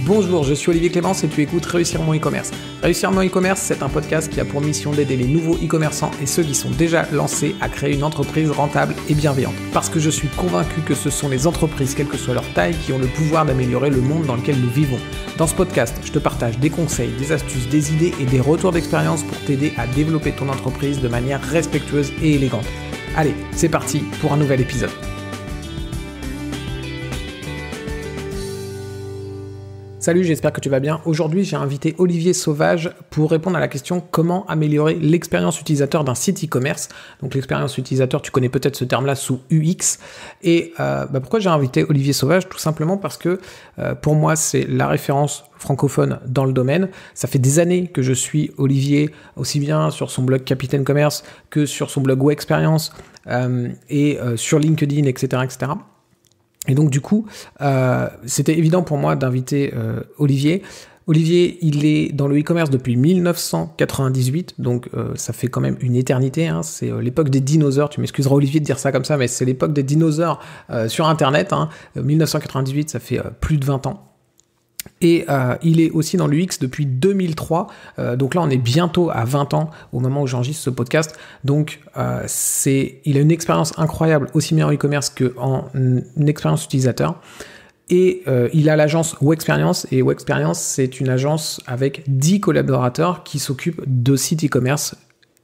Bonjour, je suis Olivier Clémence et tu écoutes Réussir mon e-commerce. Réussir mon e-commerce, c'est un podcast qui a pour mission d'aider les nouveaux e-commerçants et ceux qui sont déjà lancés à créer une entreprise rentable et bienveillante. Parce que je suis convaincu que ce sont les entreprises, quelle que soit leur taille, qui ont le pouvoir d'améliorer le monde dans lequel nous vivons. Dans ce podcast, je te partage des conseils, des astuces, des idées et des retours d'expérience pour t'aider à développer ton entreprise de manière respectueuse et élégante. Allez, c'est parti pour un nouvel épisode. Salut, j'espère que tu vas bien. Aujourd'hui, j'ai invité Olivier Sauvage pour répondre à la question comment améliorer l'expérience utilisateur d'un site e-commerce. Donc l'expérience utilisateur, tu connais peut-être ce terme-là sous UX. Et pourquoi j'ai invité Olivier Sauvage? Tout simplement parce que pour moi, c'est la référence francophone dans le domaine. Ça fait des années que je suis Olivier, aussi bien sur son blog Capitaine Commerce que sur son blog Wexperience et sur LinkedIn, etc., etc. Et donc du coup, c'était évident pour moi d'inviter Olivier. Olivier, il est dans le e-commerce depuis 1998, donc ça fait quand même une éternité. Hein. C'est l'époque des dinosaures. Tu m'excuseras Olivier de dire ça comme ça, mais c'est l'époque des dinosaures sur Internet. 1998, ça fait plus de 20 ans. Et il est aussi dans l'UX depuis 2003, donc là on est bientôt à 20 ans au moment où j'enregistre ce podcast, donc il a une expérience incroyable aussi bien en e-commerce qu'en expérience utilisateur, et il a l'agence Wexperience, et Wexperience c'est une agence avec 10 collaborateurs qui s'occupent de sites e-commerce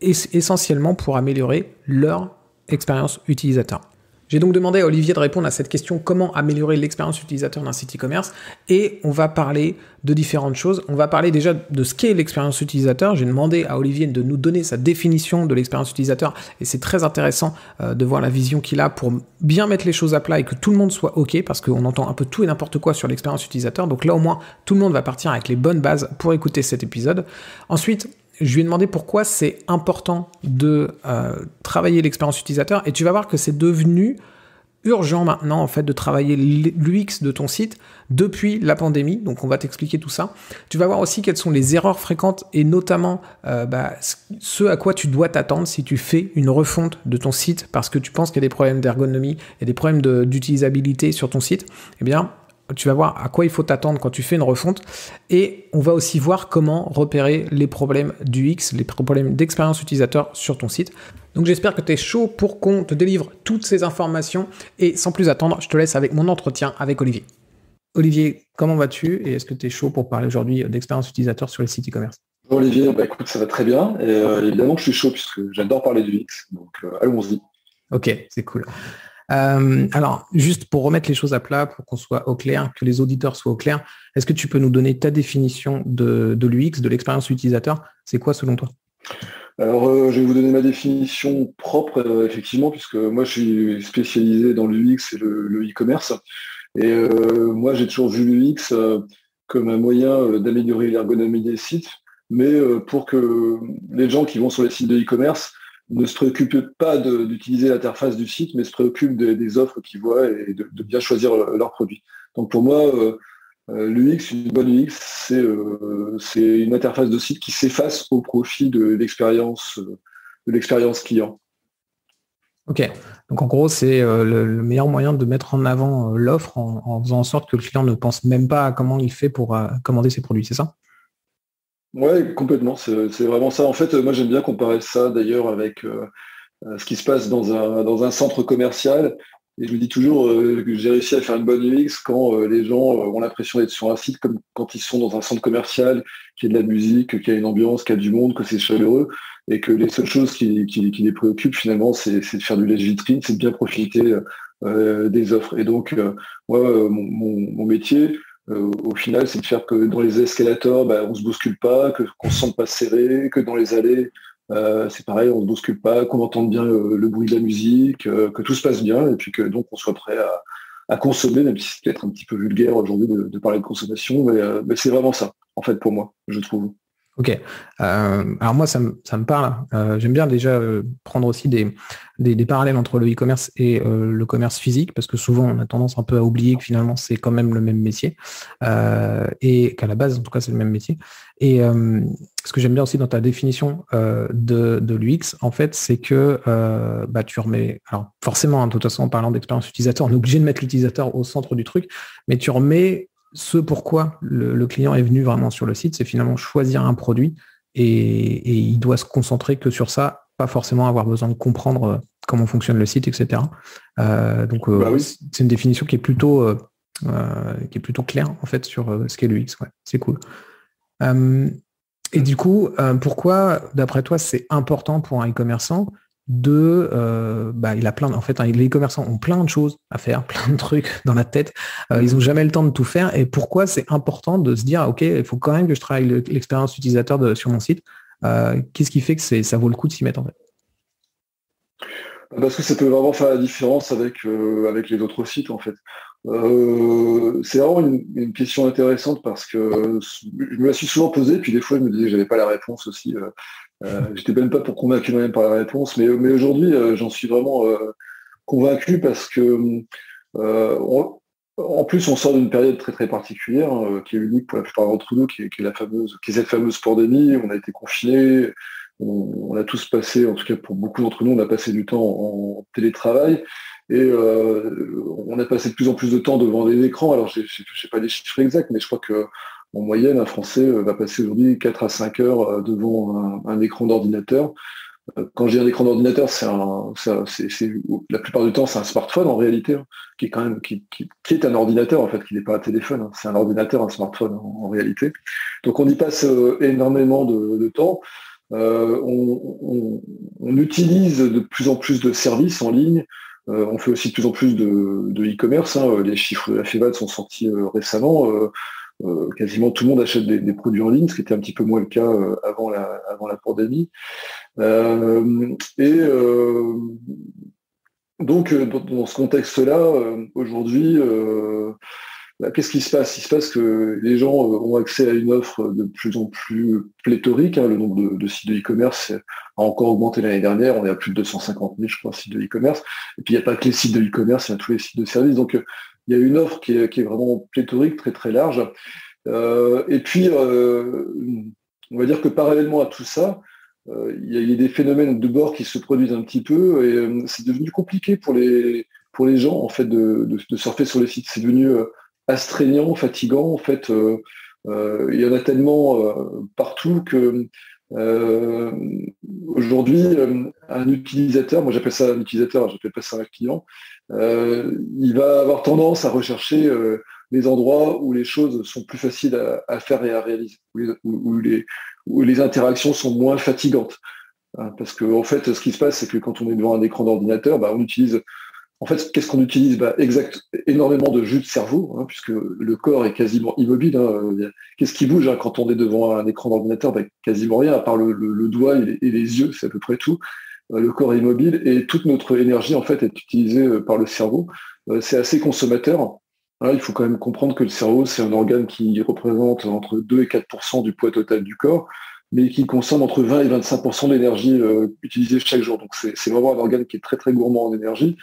essentiellement pour améliorer leur expérience utilisateur. J'ai donc demandé à Olivier de répondre à cette question, comment améliorer l'expérience utilisateur d'un site e-commerce, et on va parler de différentes choses. On va parler déjà de ce qu'est l'expérience utilisateur. J'ai demandé à Olivier de nous donner sa définition de l'expérience utilisateur, et c'est très intéressant de voir la vision qu'il a pour bien mettre les choses à plat et que tout le monde soit OK, parce qu'on entend un peu tout et n'importe quoi sur l'expérience utilisateur. Donc là au moins, tout le monde va partir avec les bonnes bases pour écouter cet épisode. Ensuite, je lui ai demandé pourquoi c'est important de travailler l'expérience utilisateur, et tu vas voir que c'est devenu urgent maintenant en fait de travailler l'UX de ton site depuis la pandémie. Donc on va t'expliquer tout ça. Tu vas voir aussi quelles sont les erreurs fréquentes et notamment ce à quoi tu dois t'attendre si tu fais une refonte de ton site parce que tu penses qu'il y a des problèmes d'ergonomie, il y a des problèmes d'utilisabilité sur ton site. Eh bien, tu vas voir à quoi il faut t'attendre quand tu fais une refonte, et on va aussi voir comment repérer les problèmes d'UX, les problèmes d'expérience utilisateur sur ton site. Donc j'espère que tu es chaud pour qu'on te délivre toutes ces informations, et sans plus attendre, je te laisse avec mon entretien avec Olivier. Olivier, comment vas-tu et est-ce que tu es chaud pour parler aujourd'hui d'expérience utilisateur sur les sites e-commerce? Bonjour Olivier, écoute, ça va très bien, et évidemment que je suis chaud puisque j'adore parler du UX, donc allons-y. Ok, c'est cool. Alors, juste pour remettre les choses à plat, pour qu'on soit au clair, que les auditeurs soient au clair, est-ce que tu peux nous donner ta définition de l'UX, de l'expérience utilisateur? C'est quoi selon toi? Alors, je vais vous donner ma définition propre, effectivement, puisque moi, je suis spécialisé dans l'UX et le e-commerce. Et moi, j'ai toujours vu l'UX comme un moyen d'améliorer l'ergonomie des sites, mais pour que les gens qui vont sur les sites de e-commerce ne se préoccupent pas d'utiliser l'interface du site, mais se préoccupent des offres qu'ils voient et de bien choisir leurs produits. Donc pour moi, l'UX, une bonne UX, c'est une interface de site qui s'efface au profit de l'expérience client. Ok, donc en gros, c'est le meilleur moyen de mettre en avant l'offre en faisant en sorte que le client ne pense même pas à comment il fait pour commander ses produits, c'est ça? Ouais, complètement, c'est vraiment ça. En fait, moi j'aime bien comparer ça d'ailleurs avec ce qui se passe dans un centre commercial. Et je me dis toujours que j'ai réussi à faire une bonne UX quand les gens ont l'impression d'être sur un site comme quand ils sont dans un centre commercial, qu'il y a de la musique, qu'il y a une ambiance, qu'il y a du monde, que c'est chaleureux, et que les seules choses qui les préoccupent finalement, c'est de faire du lèche-vitrine, c'est de bien profiter des offres. Et donc, moi, mon métier, au final, c'est de faire que dans les escalators, on se bouscule pas, qu'on se sente pas serré, que dans les allées, c'est pareil, on ne se bouscule pas, qu'on entende bien le bruit de la musique, que tout se passe bien, et puis que donc on soit prêt à consommer, même si c'est peut-être un petit peu vulgaire aujourd'hui de parler de consommation, mais c'est vraiment ça, en fait, pour moi, je trouve. Ok. Alors moi, ça me parle. J'aime bien déjà prendre aussi des parallèles entre le e-commerce et le commerce physique, parce que souvent, on a tendance un peu à oublier que finalement, c'est quand même le même métier, et qu'à la base, en tout cas, c'est le même métier. Et ce que j'aime bien aussi dans ta définition de l'UX, en fait, c'est que tu remets... Alors forcément, de toute façon, en parlant d'expérience utilisateur, on est obligé de mettre l'utilisateur au centre du truc, mais tu remets ce pourquoi le client est venu vraiment sur le site, c'est finalement choisir un produit et il doit se concentrer que sur ça, pas forcément avoir besoin de comprendre comment fonctionne le site, etc. Bah oui. C'est une définition qui est plutôt claire en fait sur ce qu'est l'UX. Ouais, c'est cool. Et du coup, pourquoi, d'après toi, c'est important pour un e-commerçant il a en fait, les e-commerçants ont plein de choses à faire, plein de trucs dans la tête. Ils n'ont jamais le temps de tout faire. Et pourquoi c'est important de se dire, OK, il faut quand même que je travaille l'expérience utilisateur sur mon site. Qu'est-ce qui fait que ça vaut le coup de s'y mettre en fait? Parce que ça peut vraiment faire la différence avec les autres sites, en fait. C'est vraiment une question intéressante parce que je me la suis souvent posée, puis des fois je me disais que j'avais pas la réponse aussi. J'étais même pas pour convaincu moi-même par la réponse, mais aujourd'hui j'en suis vraiment convaincu parce que en plus on sort d'une période très très particulière qui est unique pour la plupart d'entre nous, qui est cette fameuse pandémie. On a été confinés, on a tous passé, en tout cas pour beaucoup d'entre nous, on a passé du temps en télétravail et on a passé de plus en plus de temps devant des écrans. Alors je sais pas les chiffres exacts, mais je crois que en moyenne, un Français va passer aujourd'hui 4 à 5 heures devant un écran d'ordinateur. Quand je dis un écran d'ordinateur, la plupart du temps, c'est un smartphone en réalité, hein, qui est quand même qui est un ordinateur en fait, qui n'est pas un téléphone. Hein. C'est un ordinateur, un smartphone en réalité. Donc on y passe énormément de temps. On utilise de plus en plus de services en ligne. On fait aussi de plus en plus de e-commerce. Hein. Les chiffres de la FEVAD sont sortis récemment. Quasiment tout le monde achète des produits en ligne, ce qui était un petit peu moins le cas avant la pandémie. Et donc, dans ce contexte-là, aujourd'hui, qu'est-ce qui se passe? Il se passe que les gens ont accès à une offre de plus en plus pléthorique. Hein. Le nombre de sites de e-commerce a encore augmenté l'année dernière. On est à plus de 250 000, je crois, sites de e-commerce. Et puis, il n'y a pas que les sites de e-commerce, il y a tous les sites de services. Donc, il y a une offre qui est vraiment pléthorique, très très large. Et puis, on va dire que parallèlement à tout ça, il y a des phénomènes de bord qui se produisent un petit peu et c'est devenu compliqué pour les gens en fait de surfer sur les sites. C'est devenu astreignant, fatigant. En fait, il y en a tellement partout que euh, aujourd'hui, un utilisateur, moi j'appelle ça un utilisateur, j'appelle pas ça un client, il va avoir tendance à rechercher les endroits où les choses sont plus faciles à faire et à réaliser, où les interactions sont moins fatigantes. Hein. Parce que en fait, ce qui se passe, c'est que quand on est devant un écran d'ordinateur, on utilise. En fait, qu'est-ce qu'on utilise? Énormément de jus de cerveau, hein, puisque le corps est quasiment immobile. Hein. Qu'est-ce qui bouge quand on est devant un écran d'ordinateur? Quasiment rien, à part le doigt et les yeux, c'est à peu près tout. Le corps est immobile et toute notre énergie en fait est utilisée par le cerveau. C'est assez consommateur. Hein, il faut quand même comprendre que le cerveau, c'est un organe qui représente entre 2 et 4% du poids total du corps, mais qui consomme entre 20 et 25% d'énergie utilisée chaque jour. Donc c'est vraiment un organe qui est très très gourmand en énergie.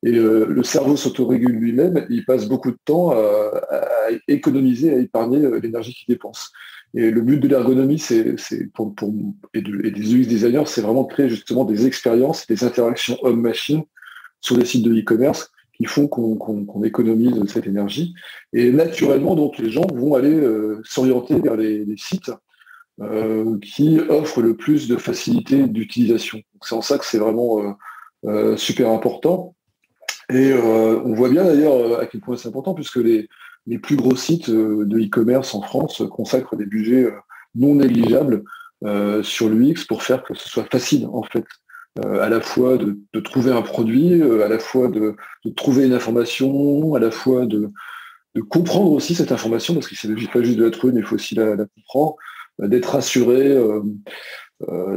Et le cerveau s'autorégule lui-même, il passe beaucoup de temps à économiser, à épargner l'énergie qu'il dépense. Et le but de l'ergonomie, et des UX designers, c'est vraiment de créer justement des expériences, des interactions homme-machine sur des sites de e-commerce qui font qu'on économise cette énergie. Et naturellement, donc, les gens vont aller s'orienter vers les sites qui offrent le plus de facilité d'utilisation. C'est en ça que c'est vraiment super important. Et on voit bien d'ailleurs à quel point c'est important, puisque les plus gros sites de e-commerce en France consacrent des budgets non négligeables sur l'UX pour faire que ce soit facile, en fait, à la fois de trouver un produit, à la fois de trouver une information, à la fois de comprendre aussi cette information, parce qu'il ne s'agit pas juste de la trouver, mais il faut aussi la comprendre, d'être assuré.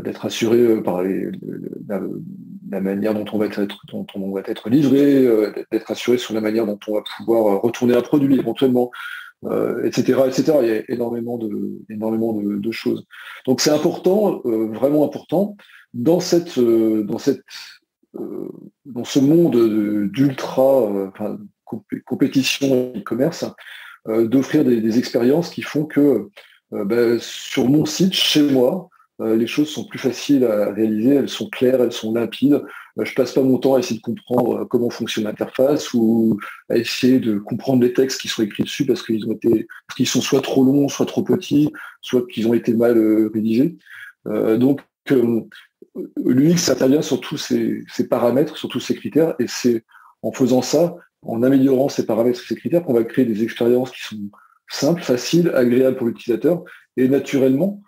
D'être assuré par la manière dont on va être livré, d'être assuré sur la manière dont on va pouvoir retourner un produit éventuellement, etc., etc. Il y a énormément de choses. Donc c'est important, vraiment important, dans ce monde d'ultra compétition e-commerce, d'offrir des expériences qui font que sur mon site, chez moi, les choses sont plus faciles à réaliser, elles sont claires, elles sont limpides. Je passe pas mon temps à essayer de comprendre comment fonctionne l'interface ou à essayer de comprendre les textes qui sont écrits dessus parce qu'ils sont soit trop longs, soit trop petits, soit qu'ils ont été mal rédigés. Donc, l'UX intervient sur tous ces paramètres, sur tous ces critères, et c'est en faisant ça, en améliorant ces paramètres et ces critères, qu'on va créer des expériences qui sont simples, faciles, agréables pour l'utilisateur, et naturellement,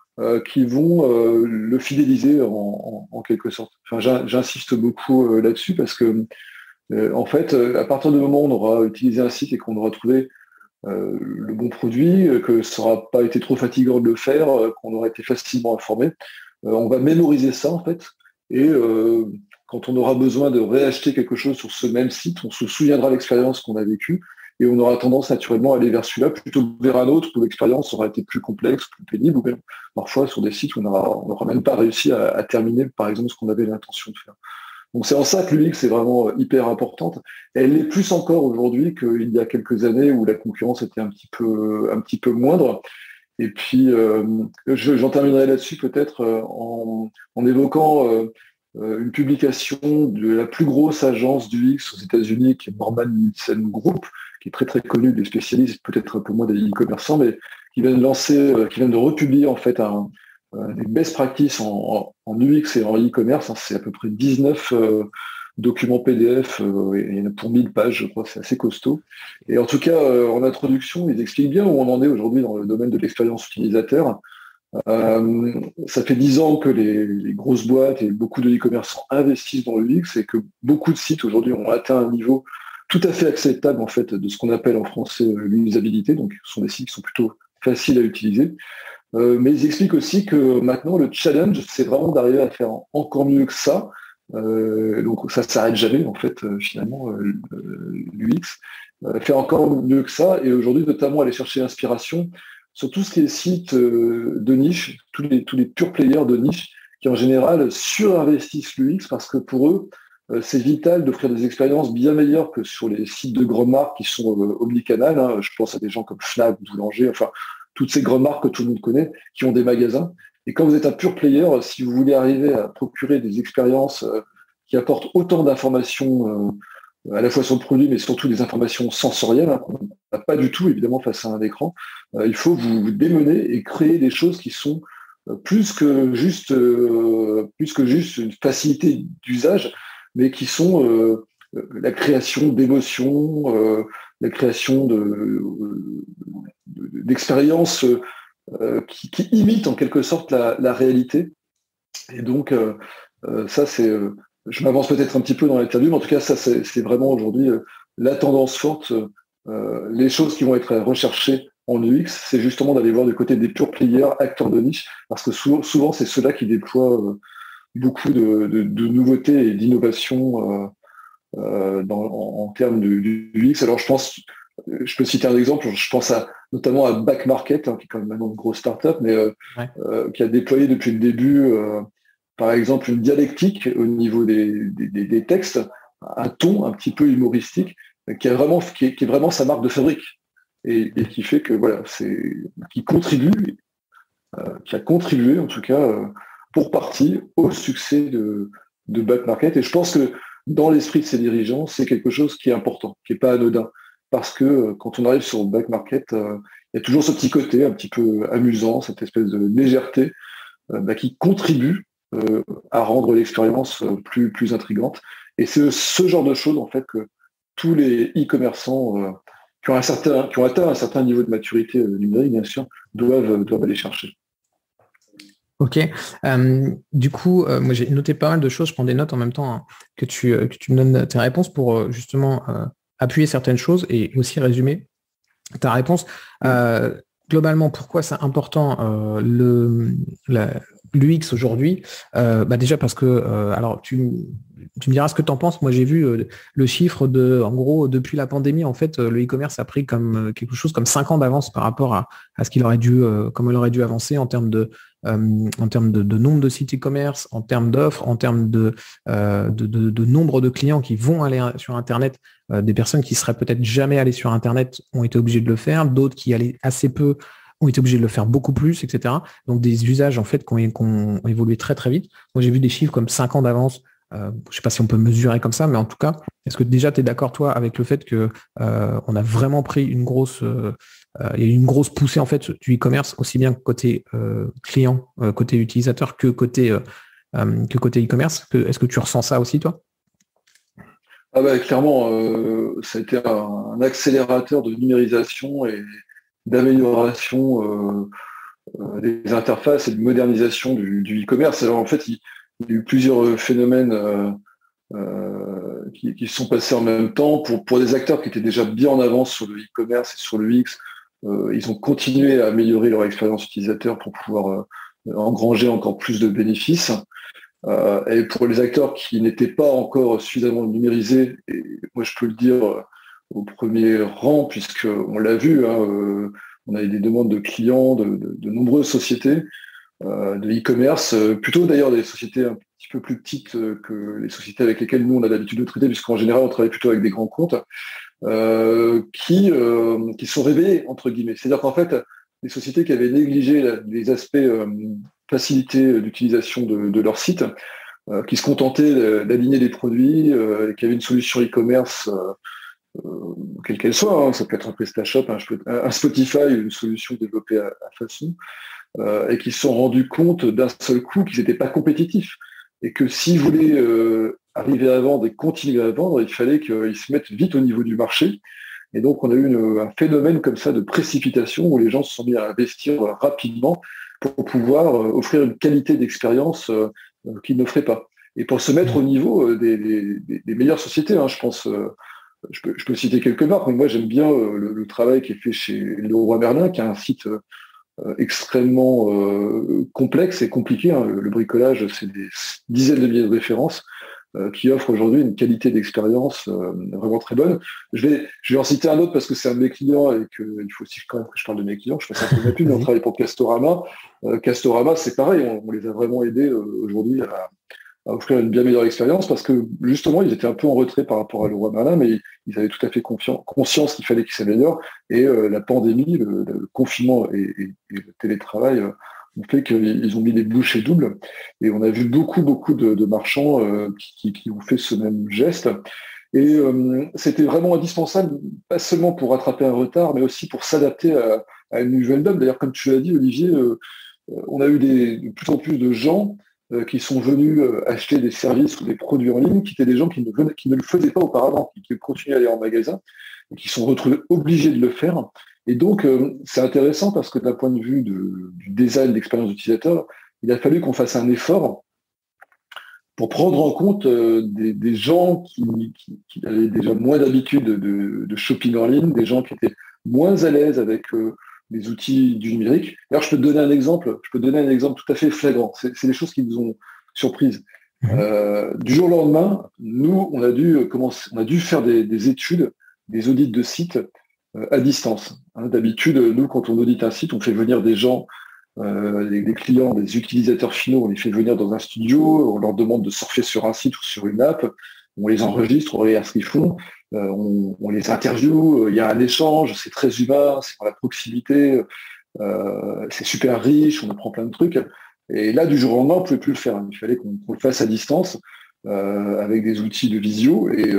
qui vont le fidéliser en quelque sorte. Enfin, j'insiste beaucoup là-dessus parce que, en fait, à partir du moment où on aura utilisé un site et qu'on aura trouvé le bon produit, que ça n'aura pas été trop fatigant de le faire, qu'on aura été facilement informé, on va mémoriser ça en fait, et quand on aura besoin de réacheter quelque chose sur ce même site, on se souviendra de l'expérience qu'on a vécue et on aura tendance naturellement à aller vers celui-là plutôt que vers un autre où l'expérience aura été plus complexe, plus pénible, ou même parfois sur des sites où on n'aura même pas réussi à terminer par exemple ce qu'on avait l'intention de faire. Donc c'est en ça que l'UX est vraiment hyper importante. Elle l'est plus encore aujourd'hui qu'il y a quelques années où la concurrence était un petit peu moindre. Et puis, j'en terminerai là-dessus peut-être en évoquant une publication de la plus grosse agence du X aux États-Unis, qui est Norman Nielsen Group, qui est très très connue des spécialistes, peut-être un peu moins des e-commerçants, mais qui vient de republier en fait des best practices en UX et en e-commerce. C'est à peu près 19 documents PDF, il y en a pour 1000 pages, je crois, c'est assez costaud. Et en tout cas, en introduction, ils expliquent bien où on en est aujourd'hui dans le domaine de l'expérience utilisateur. Ça fait 10 ans que les grosses boîtes et beaucoup de e-commerçants investissent dans l'UX et que beaucoup de sites aujourd'hui ont atteint un niveau tout à fait acceptable en fait de ce qu'on appelle en français l'usabilité. Donc, ce sont des sites qui sont plutôt faciles à utiliser. Mais ils expliquent aussi que maintenant, le challenge, c'est vraiment d'arriver à faire encore mieux que ça. Donc ça ne s'arrête jamais en fait finalement l'UX faire encore mieux que ça et aujourd'hui notamment aller chercher l'inspiration sur tout ce qui est site de niche, tous les pure players de niche qui en général surinvestissent l'UX parce que pour eux c'est vital d'offrir des expériences bien meilleures que sur les sites de grandes marques qui sont omnicanales, hein. Je pense à des gens comme Fnac, Boulanger, enfin toutes ces grandes marques que tout le monde connaît qui ont des magasins. Et quand vous êtes un pure player, si vous voulez arriver à procurer des expériences qui apportent autant d'informations à la fois sur le produit, mais surtout des informations sensorielles, hein, qu'on n'a pas du tout évidemment face à un écran, il faut vous démener et créer des choses qui sont plus que juste une facilité d'usage, mais qui sont la création d'émotions, la création d'expériences qui imite en quelque sorte la réalité. Et donc, ça, je m'avance peut-être un petit peu dans l'interview, mais en tout cas, ça, c'est vraiment aujourd'hui la tendance forte. Les choses qui vont être recherchées en UX, c'est justement d'aller voir du côté des pure players, acteurs de niche, parce que souvent c'est ceux-là qui déploient beaucoup de nouveautés et d'innovations en termes du UX. Alors, je peux citer un exemple, je pense notamment à Back Market, hein, qui est quand même maintenant une grosse start-up, mais qui a déployé depuis le début, par exemple, une dialectique au niveau des textes, un ton un petit peu humoristique, qui est vraiment sa marque de fabrique, et qui fait que voilà, qui a contribué en tout cas pour partie au succès de Back Market. Et je pense que dans l'esprit de ses dirigeants, c'est quelque chose qui est important, qui n'est pas anodin. Parce que quand on arrive sur le Back Market, il y a toujours ce petit côté un petit peu amusant, cette espèce de légèreté qui contribue à rendre l'expérience plus intrigante. Et c'est ce genre de choses en fait que tous les e-commerçants qui ont atteint un certain niveau de maturité numérique, bien sûr, doivent aller chercher. Ok. Du coup, moi j'ai noté pas mal de choses, je prends des notes en même temps, hein, que tu me donnes tes réponses pour justement appuyer certaines choses et aussi résumer ta réponse. Globalement, pourquoi c'est important l'UX aujourd'hui? Déjà parce que, alors tu me diras ce que tu en penses. Moi, j'ai vu le chiffre en gros, depuis la pandémie, en fait, le e-commerce a pris comme quelque chose comme 5 ans d'avance par rapport à ce qu'il aurait dû, comme il aurait dû avancer en termes de nombre de sites e-commerce, en termes d'offres, en termes de nombre de clients qui vont aller sur Internet. Des personnes qui seraient peut-être jamais allées sur Internet ont été obligées de le faire, d'autres qui allaient assez peu ont été obligés de le faire beaucoup plus, etc. Donc des usages en fait qui ont évolué très très vite. Moi j'ai vu des chiffres comme 5 ans d'avance. Je ne sais pas si on peut mesurer comme ça, mais en tout cas, est-ce que déjà tu es d'accord toi avec le fait que on a vraiment pris il y a eu une grosse poussée en fait du e-commerce, aussi bien côté client, côté utilisateur que côté e-commerce. Est-ce que tu ressens ça aussi toi? Ah bah, clairement, ça a été un accélérateur de numérisation et d'amélioration des interfaces et de modernisation du e-commerce. Alors en fait, il y a eu plusieurs phénomènes qui se sont passés en même temps. Pour des acteurs qui étaient déjà bien en avance sur le e-commerce et sur le UX, ils ont continué à améliorer leur expérience utilisateur pour pouvoir engranger encore plus de bénéfices. Et pour les acteurs qui n'étaient pas encore suffisamment numérisés, et moi je peux le dire au premier rang, puisque on l'a vu, hein, on a eu des demandes de clients de nombreuses sociétés de e-commerce, plutôt d'ailleurs des sociétés un petit peu plus petites que les sociétés avec lesquelles nous on a l'habitude de traiter, puisqu'en général on travaille plutôt avec des grands comptes, qui sont réveillés, entre guillemets. C'est-à-dire qu'en fait, les sociétés qui avaient négligé les aspects facilité d'utilisation de leur site, qui se contentaient d'aligner des produits, qui avaient une solution e-commerce, quelle qu'elle soit, hein, ça peut être un PrestaShop, un Spotify, une solution développée à façon, et qui se sont rendus compte d'un seul coup qu'ils n'étaient pas compétitifs, et que s'ils voulaient arriver à vendre et continuer à vendre, il fallait qu'ils se mettent vite au niveau du marché. Et donc on a eu un phénomène comme ça de précipitation où les gens se sont mis à investir rapidement pour pouvoir offrir une qualité d'expérience qu'ils n'offraient pas. Et pour se mettre au niveau des meilleures sociétés, hein, je pense, je peux citer quelques marques, mais moi j'aime bien le travail qui est fait chez Leroy Merlin, qui a un site extrêmement complexe et compliqué, hein. Le bricolage, c'est des dizaines de milliers de références qui offre aujourd'hui une qualité d'expérience vraiment très bonne. Je vais en citer un autre parce que c'est un de mes clients et qu'il faut aussi quand même que je parle de mes clients. Je fais un peu ma pub, mais on travaille pour Castorama. Castorama, c'est pareil, on les a vraiment aidés aujourd'hui à offrir une bien meilleure expérience parce que justement, ils étaient un peu en retrait par rapport à Leroy Merlin, mais ils avaient tout à fait conscience qu'il fallait qu'ils s'améliorent. Et la pandémie, le confinement et le télétravail ont fait qu'ils ont mis des bouchées doubles. Et on a vu beaucoup de marchands qui ont fait ce même geste. Et c'était vraiment indispensable, pas seulement pour rattraper un retard, mais aussi pour s'adapter à une nouvelle donne. D'ailleurs, comme tu l'as dit, Olivier, on a eu de plus en plus de gens qui sont venus acheter des services ou des produits en ligne, qui étaient des gens qui ne le faisaient pas auparavant, qui continuaient à aller en magasin, et qui sont retrouvés obligés de le faire. Et donc, c'est intéressant parce que d'un point de vue du design, d'expérience utilisateur, il a fallu qu'on fasse un effort pour prendre en compte des gens qui avaient déjà moins d'habitude de shopping en ligne, des gens qui étaient moins à l'aise avec les outils du numérique. D'ailleurs, je peux te donner un exemple tout à fait flagrant. C'est des choses qui nous ont surprises. Du jour au lendemain, nous, on a dû faire des études, des audits de sites à distance. Hein, d'habitude, nous, quand on audite un site, on fait venir des gens, des clients, des utilisateurs finaux, on les fait venir dans un studio, on leur demande de surfer sur un site ou sur une app, on les enregistre, on regarde ce qu'ils font, on les interviewe, il y a un échange, c'est très humain, c'est dans la proximité, c'est super riche, on apprend plein de trucs. Et là, du jour au lendemain, on ne pouvait plus le faire. Il fallait qu'on le fasse à distance, avec des outils de visio. Et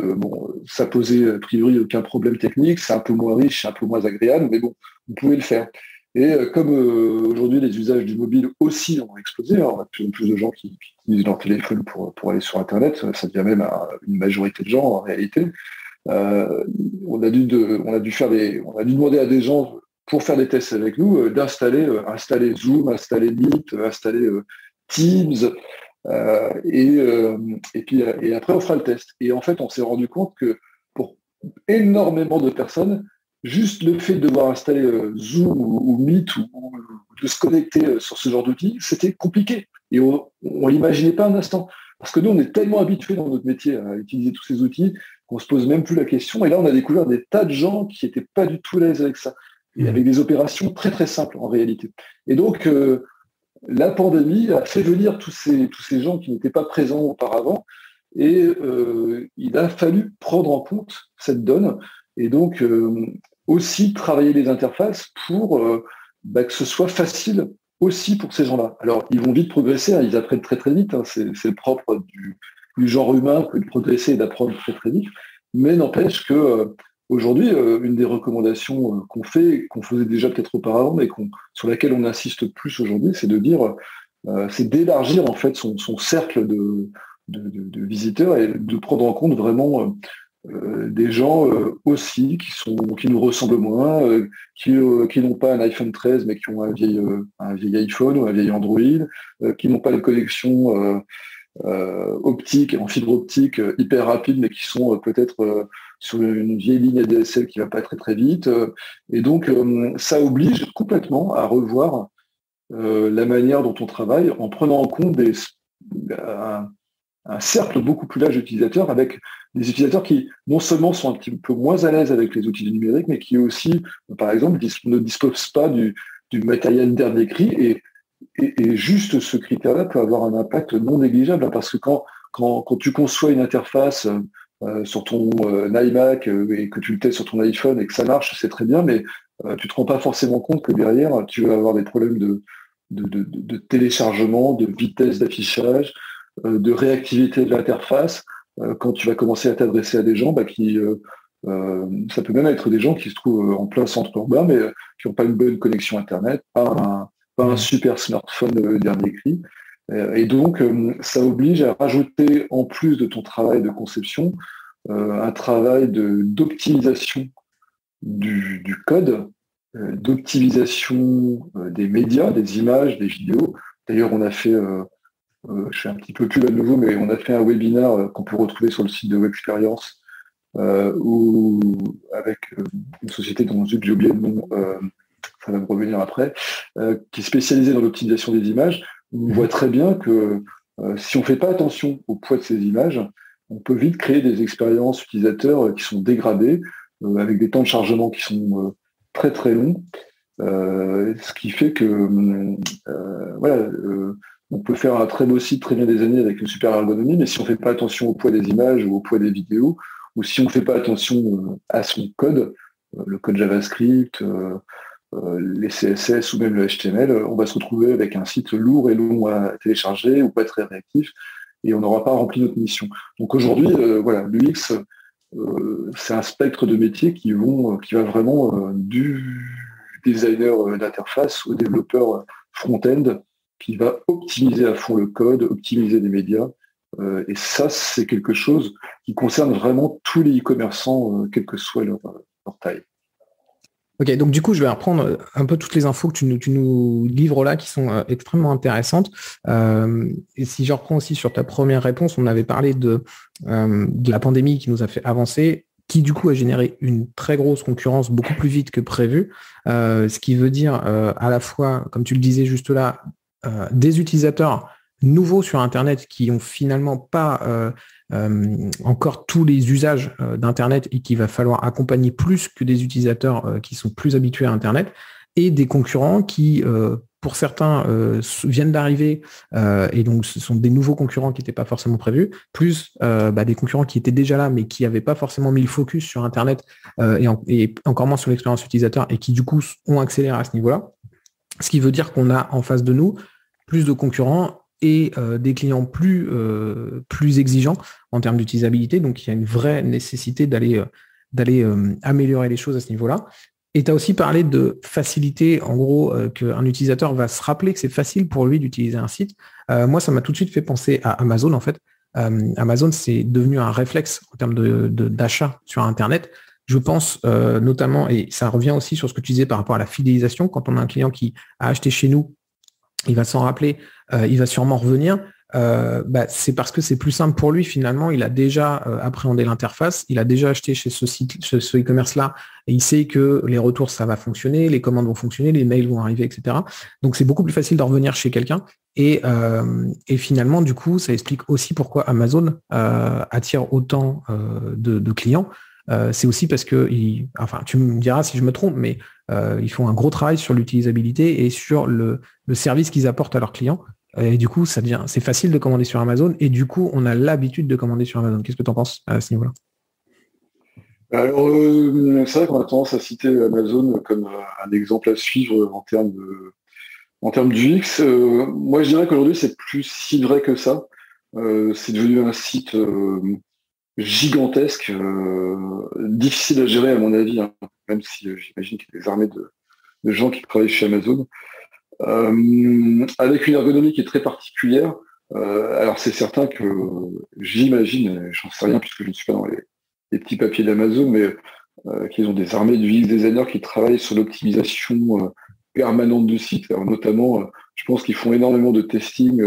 ça posait a priori aucun problème technique, c'est un peu moins riche, c'est un peu moins agréable, mais bon, on pouvait le faire. Et comme aujourd'hui les usages du mobile aussi ont explosé, hein, on a de plus en plus de gens qui utilisent leur téléphone pour aller sur Internet, ça devient même une majorité de gens en réalité. On a dû demander à des gens pour faire des tests avec nous d'installer Zoom, installer Meet, installer Teams, et après on fera le test. Et en fait, on s'est rendu compte que pour énormément de personnes, juste le fait de devoir installer Zoom ou Meet ou de se connecter sur ce genre d'outils, c'était compliqué. Et on l'imaginait pas un instant. Parce que nous, on est tellement habitués dans notre métier à utiliser tous ces outils qu'on se pose même plus la question. Et là, on a découvert des tas de gens qui n'étaient pas du tout à l'aise avec ça. Et avec des opérations très très simples en réalité. Et donc, la pandémie a fait venir tous ces gens qui n'étaient pas présents auparavant. Et il a fallu prendre en compte cette donne. Et donc, aussi travailler les interfaces pour que ce soit facile aussi pour ces gens-là. Alors, ils vont vite progresser, hein, ils apprennent très très vite, hein, c'est le propre du genre humain que de progresser et d'apprendre très très vite, mais n'empêche que aujourd'hui, une des recommandations qu'on faisait déjà peut-être auparavant, mais sur laquelle on insiste plus aujourd'hui, c'est de dire, c'est d'élargir en fait son cercle de visiteurs et de prendre en compte vraiment des gens aussi qui nous ressemblent moins, qui n'ont pas un iPhone 13 mais qui ont un vieil iPhone ou un vieil Android, qui n'ont pas une connexion optique, en fibre optique hyper rapide, mais qui sont peut-être sur une vieille ligne ADSL qui va pas très très vite. Et donc ça oblige complètement à revoir la manière dont on travaille en prenant en compte un cercle beaucoup plus large d'utilisateurs, avec des utilisateurs qui non seulement sont un petit peu moins à l'aise avec les outils du numérique, mais qui aussi, par exemple, ne disposent pas du matériel dernier cri. Et juste ce critère-là peut avoir un impact non négligeable, hein, parce que quand tu conçois une interface sur ton iMac et que tu le testes sur ton iPhone et que ça marche, c'est très bien, mais tu te rends pas forcément compte que derrière, tu vas avoir des problèmes de téléchargement, de vitesse d'affichage, de réactivité de l'interface, quand tu vas commencer à t'adresser à des gens qui... ça peut même être des gens qui se trouvent en plein centre urbain, mais qui n'ont pas une bonne connexion Internet, pas un super smartphone dernier cri. Et donc, ça oblige à rajouter, en plus de ton travail de conception, un travail d'optimisation du code, d'optimisation des médias, des images, des vidéos. D'ailleurs, on a fait, je fais un petit peu plus à nouveau, mais on a fait un webinaire qu'on peut retrouver sur le site de Webexperience, avec une société dont j'ai oublié le nom, ça va me revenir après, qui est spécialisée dans l'optimisation des images. On voit très bien que si on ne fait pas attention au poids de ces images, on peut vite créer des expériences utilisateurs qui sont dégradées, avec des temps de chargement qui sont très très longs, ce qui fait que on peut faire un très beau site très bien désigné avec une super ergonomie, mais si on ne fait pas attention au poids des images ou au poids des vidéos, ou si on ne fait pas attention à son code, le code JavaScript, les CSS ou même le HTML, on va se retrouver avec un site lourd et long à télécharger ou pas très réactif, et on n'aura pas rempli notre mission. Donc aujourd'hui, l'UX, c'est un spectre de métiers qui va vraiment du designer d'interface au développeur front-end, qui va optimiser à fond le code, optimiser les médias. Et ça, c'est quelque chose qui concerne vraiment tous les e-commerçants, quelle que soit leur taille. Ok, donc du coup, je vais reprendre un peu toutes les infos que tu nous livres là, qui sont extrêmement intéressantes. Et si je reprends aussi sur ta première réponse, on avait parlé de la pandémie qui nous a fait avancer, qui du coup a généré une très grosse concurrence beaucoup plus vite que prévu, ce qui veut dire à la fois, comme tu le disais juste là, des utilisateurs nouveaux sur Internet qui ont finalement pas encore tous les usages d'Internet et qu'il va falloir accompagner plus que des utilisateurs qui sont plus habitués à Internet, et des concurrents qui, pour certains, viennent d'arriver et donc ce sont des nouveaux concurrents qui n'étaient pas forcément prévus, plus des concurrents qui étaient déjà là mais qui n'avaient pas forcément mis le focus sur Internet et encore moins sur l'expérience utilisateur et qui du coup ont accéléré à ce niveau-là. Ce qui veut dire qu'on a en face de nous plus de concurrents et des clients plus exigeants en termes d'utilisabilité. Donc, il y a une vraie nécessité d'aller améliorer les choses à ce niveau-là. Et tu as aussi parlé de facilité, en gros, qu'un utilisateur va se rappeler que c'est facile pour lui d'utiliser un site. Moi, ça m'a tout de suite fait penser à Amazon, en fait. Amazon, c'est devenu un réflexe en termes d'achat sur Internet. Je pense notamment, et ça revient aussi sur ce que tu disais par rapport à la fidélisation, quand on a un client qui a acheté chez nous, il va s'en rappeler, il va sûrement revenir. C'est parce que c'est plus simple pour lui finalement. Il a déjà appréhendé l'interface, il a déjà acheté chez ce site, ce e-commerce-là, et il sait que les retours, ça va fonctionner, les commandes vont fonctionner, les mails vont arriver, etc. Donc c'est beaucoup plus facile de revenir chez quelqu'un. Et finalement, du coup, ça explique aussi pourquoi Amazon attire autant de clients. C'est aussi parce que, tu me diras si je me trompe, mais ils font un gros travail sur l'utilisabilité et sur le service qu'ils apportent à leurs clients. Et du coup, c'est facile de commander sur Amazon et du coup, on a l'habitude de commander sur Amazon. Qu'est-ce que tu en penses à ce niveau-là ? Alors, c'est vrai qu'on a tendance à citer Amazon comme un exemple à suivre en termes d'UX. Moi, je dirais qu'aujourd'hui, c'est plus si vrai que ça. C'est devenu un site gigantesque, difficile à gérer à mon avis, hein, même si j'imagine qu'il y a des armées de gens qui travaillent chez Amazon, avec une ergonomie qui est très particulière. Alors c'est certain que j'imagine, j'en sais rien puisque je ne suis pas dans les petits papiers d'Amazon, mais qu'ils ont des armées de UX designers qui travaillent sur l'optimisation permanente du site. Alors, notamment, je pense qu'ils font énormément de testing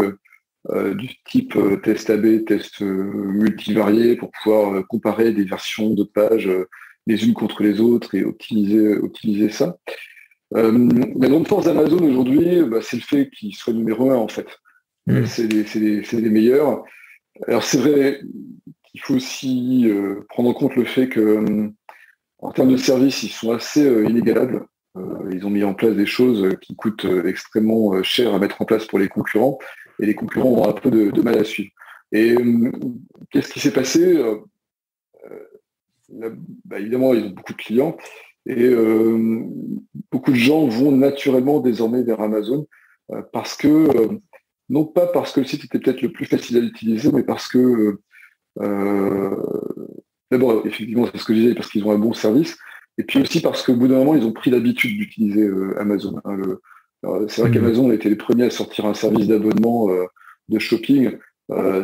du type test AB, test multivarié pour pouvoir comparer des versions de pages les unes contre les autres et optimiser ça. La grande force d'Amazon aujourd'hui, c'est le fait qu'ils soient numéro un en fait. C'est les meilleurs. Alors c'est vrai qu'il faut aussi prendre en compte le fait que en termes de services, ils sont assez inégalables. Ils ont mis en place des choses qui coûtent extrêmement cher à mettre en place pour les concurrents, et les concurrents ont un peu de mal à suivre. Et qu'est-ce qui s'est passé là, évidemment, ils ont beaucoup de clients, et beaucoup de gens vont naturellement désormais vers Amazon parce que, non pas parce que le site était peut-être le plus facile à utiliser, mais parce que euh, d'abord, effectivement, c'est ce que je disais, parce qu'ils ont un bon service, et puis aussi parce qu'au bout d'un moment, ils ont pris l'habitude d'utiliser Amazon, hein. C'est vrai qu'Amazon a été les premiers à sortir un service d'abonnement de shopping.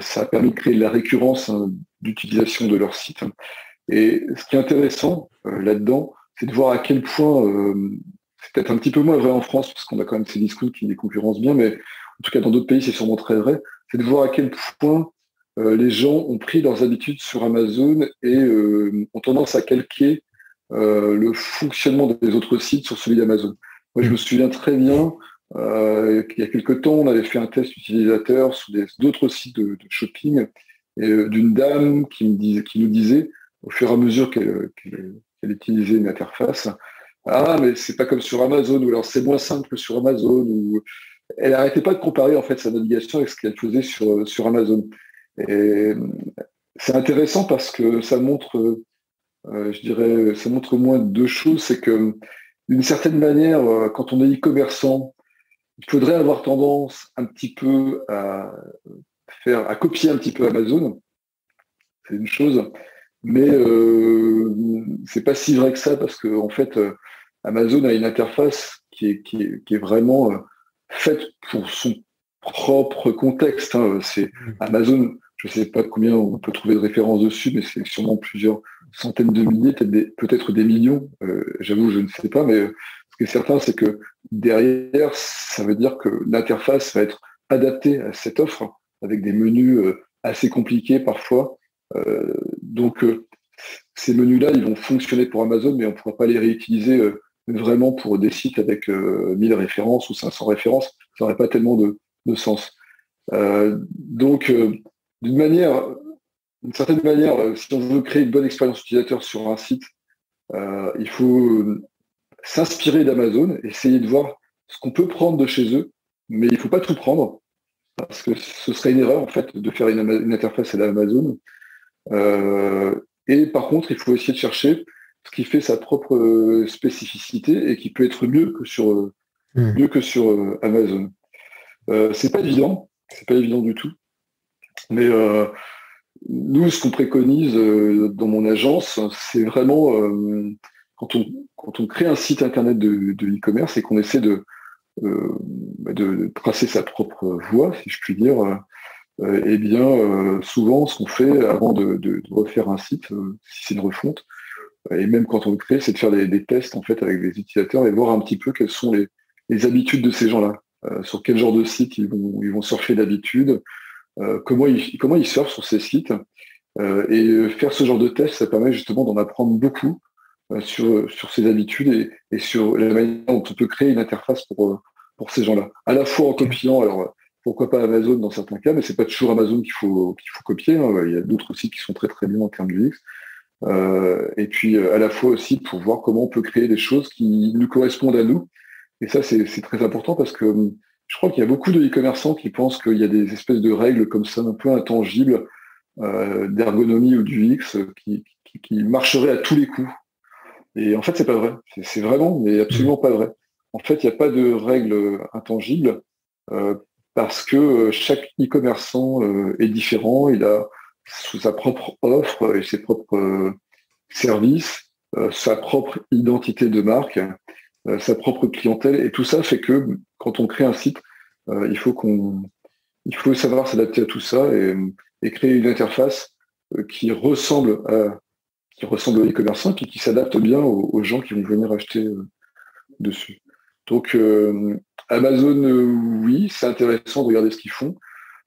Ça a permis de créer de la récurrence, hein, d'utilisation de leur site. Et ce qui est intéressant là-dedans, c'est de voir à quel point, c'est peut-être un petit peu moins vrai en France, parce qu'on a quand même ces discours qui les concurrencent bien, mais en tout cas dans d'autres pays, c'est sûrement très vrai, c'est de voir à quel point les gens ont pris leurs habitudes sur Amazon et ont tendance à calquer le fonctionnement des autres sites sur celui d'Amazon. Moi, je me souviens très bien qu'il y a quelque temps, on avait fait un test utilisateur sur d'autres sites de shopping, et d'une dame qui nous disait, au fur et à mesure qu'elle utilisait une interface, ah, mais c'est pas comme sur Amazon, ou alors c'est moins simple que sur Amazon, ou elle n'arrêtait pas de comparer en fait sa navigation avec ce qu'elle faisait sur Amazon. Et c'est intéressant parce que ça montre, je dirais, ça montre au moins deux choses. C'est que, d'une certaine manière, quand on est e-commerçant, il faudrait avoir tendance un petit peu à copier un petit peu Amazon. C'est une chose. Mais c'est pas si vrai que ça parce que en fait, Amazon a une interface qui est vraiment faite pour son propre contexte, hein. C'est Amazon, je sais pas combien on peut trouver de références dessus, mais c'est sûrement plusieurs centaines de milliers, peut-être des millions. J'avoue, je ne sais pas, mais ce qui est certain, c'est que derrière, ça veut dire que l'interface va être adaptée à cette offre avec des menus assez compliqués parfois. Donc, ces menus-là, ils vont fonctionner pour Amazon, mais on ne pourra pas les réutiliser vraiment pour des sites avec 1000 références ou 500 références. Ça n'aurait pas tellement de sens. Donc, d'une certaine manière, si on veut créer une bonne expérience utilisateur sur un site, il faut s'inspirer d'Amazon, essayer de voir ce qu'on peut prendre de chez eux, mais il ne faut pas tout prendre, parce que ce serait une erreur en fait de faire une interface à l'Amazon. Et par contre, il faut essayer de chercher ce qui fait sa propre spécificité et qui peut être mieux que sur Amazon. C'est pas évident du tout. Mais nous, ce qu'on préconise dans mon agence, c'est vraiment quand on crée un site internet de e-commerce et qu'on essaie de tracer sa propre voie, si je puis dire. Eh bien, souvent, ce qu'on fait avant de refaire un site, si c'est une refonte, et même quand on le crée, c'est de faire des tests en fait avec des utilisateurs et voir un petit peu quelles sont les habitudes de ces gens-là, sur quel genre de site ils vont surfer d'habitude, comment ils surfent sur ces sites. Et faire ce genre de test, ça permet justement d'en apprendre beaucoup sur ces habitudes et sur la manière dont on peut créer une interface pour ces gens-là. À la fois en copiant, alors pourquoi pas Amazon dans certains cas, mais c'est pas toujours Amazon qu'il faut copier, hein. Il y a d'autres sites qui sont très très bien en termes de UX. Et puis à la fois aussi pour voir comment on peut créer des choses qui nous correspondent à nous. Et ça, c'est très important parce que je crois qu'il y a beaucoup de e-commerçants qui pensent qu'il y a des espèces de règles comme ça, un peu intangibles, d'ergonomie ou du UX, qui qui marcherait à tous les coups. Et en fait, c'est pas vrai. C'est vraiment, mais absolument pas vrai. En fait, il n'y a pas de règles intangibles parce que chaque e-commerçant est différent. Il a sa propre offre et ses propres services, sa propre identité de marque, sa propre clientèle. Et tout ça fait que quand on crée un site, il faut savoir s'adapter à tout ça et créer une interface qui ressemble au e-commerçant et qui s'adapte bien aux gens qui vont venir acheter dessus. Donc Amazon, oui, c'est intéressant de regarder ce qu'ils font,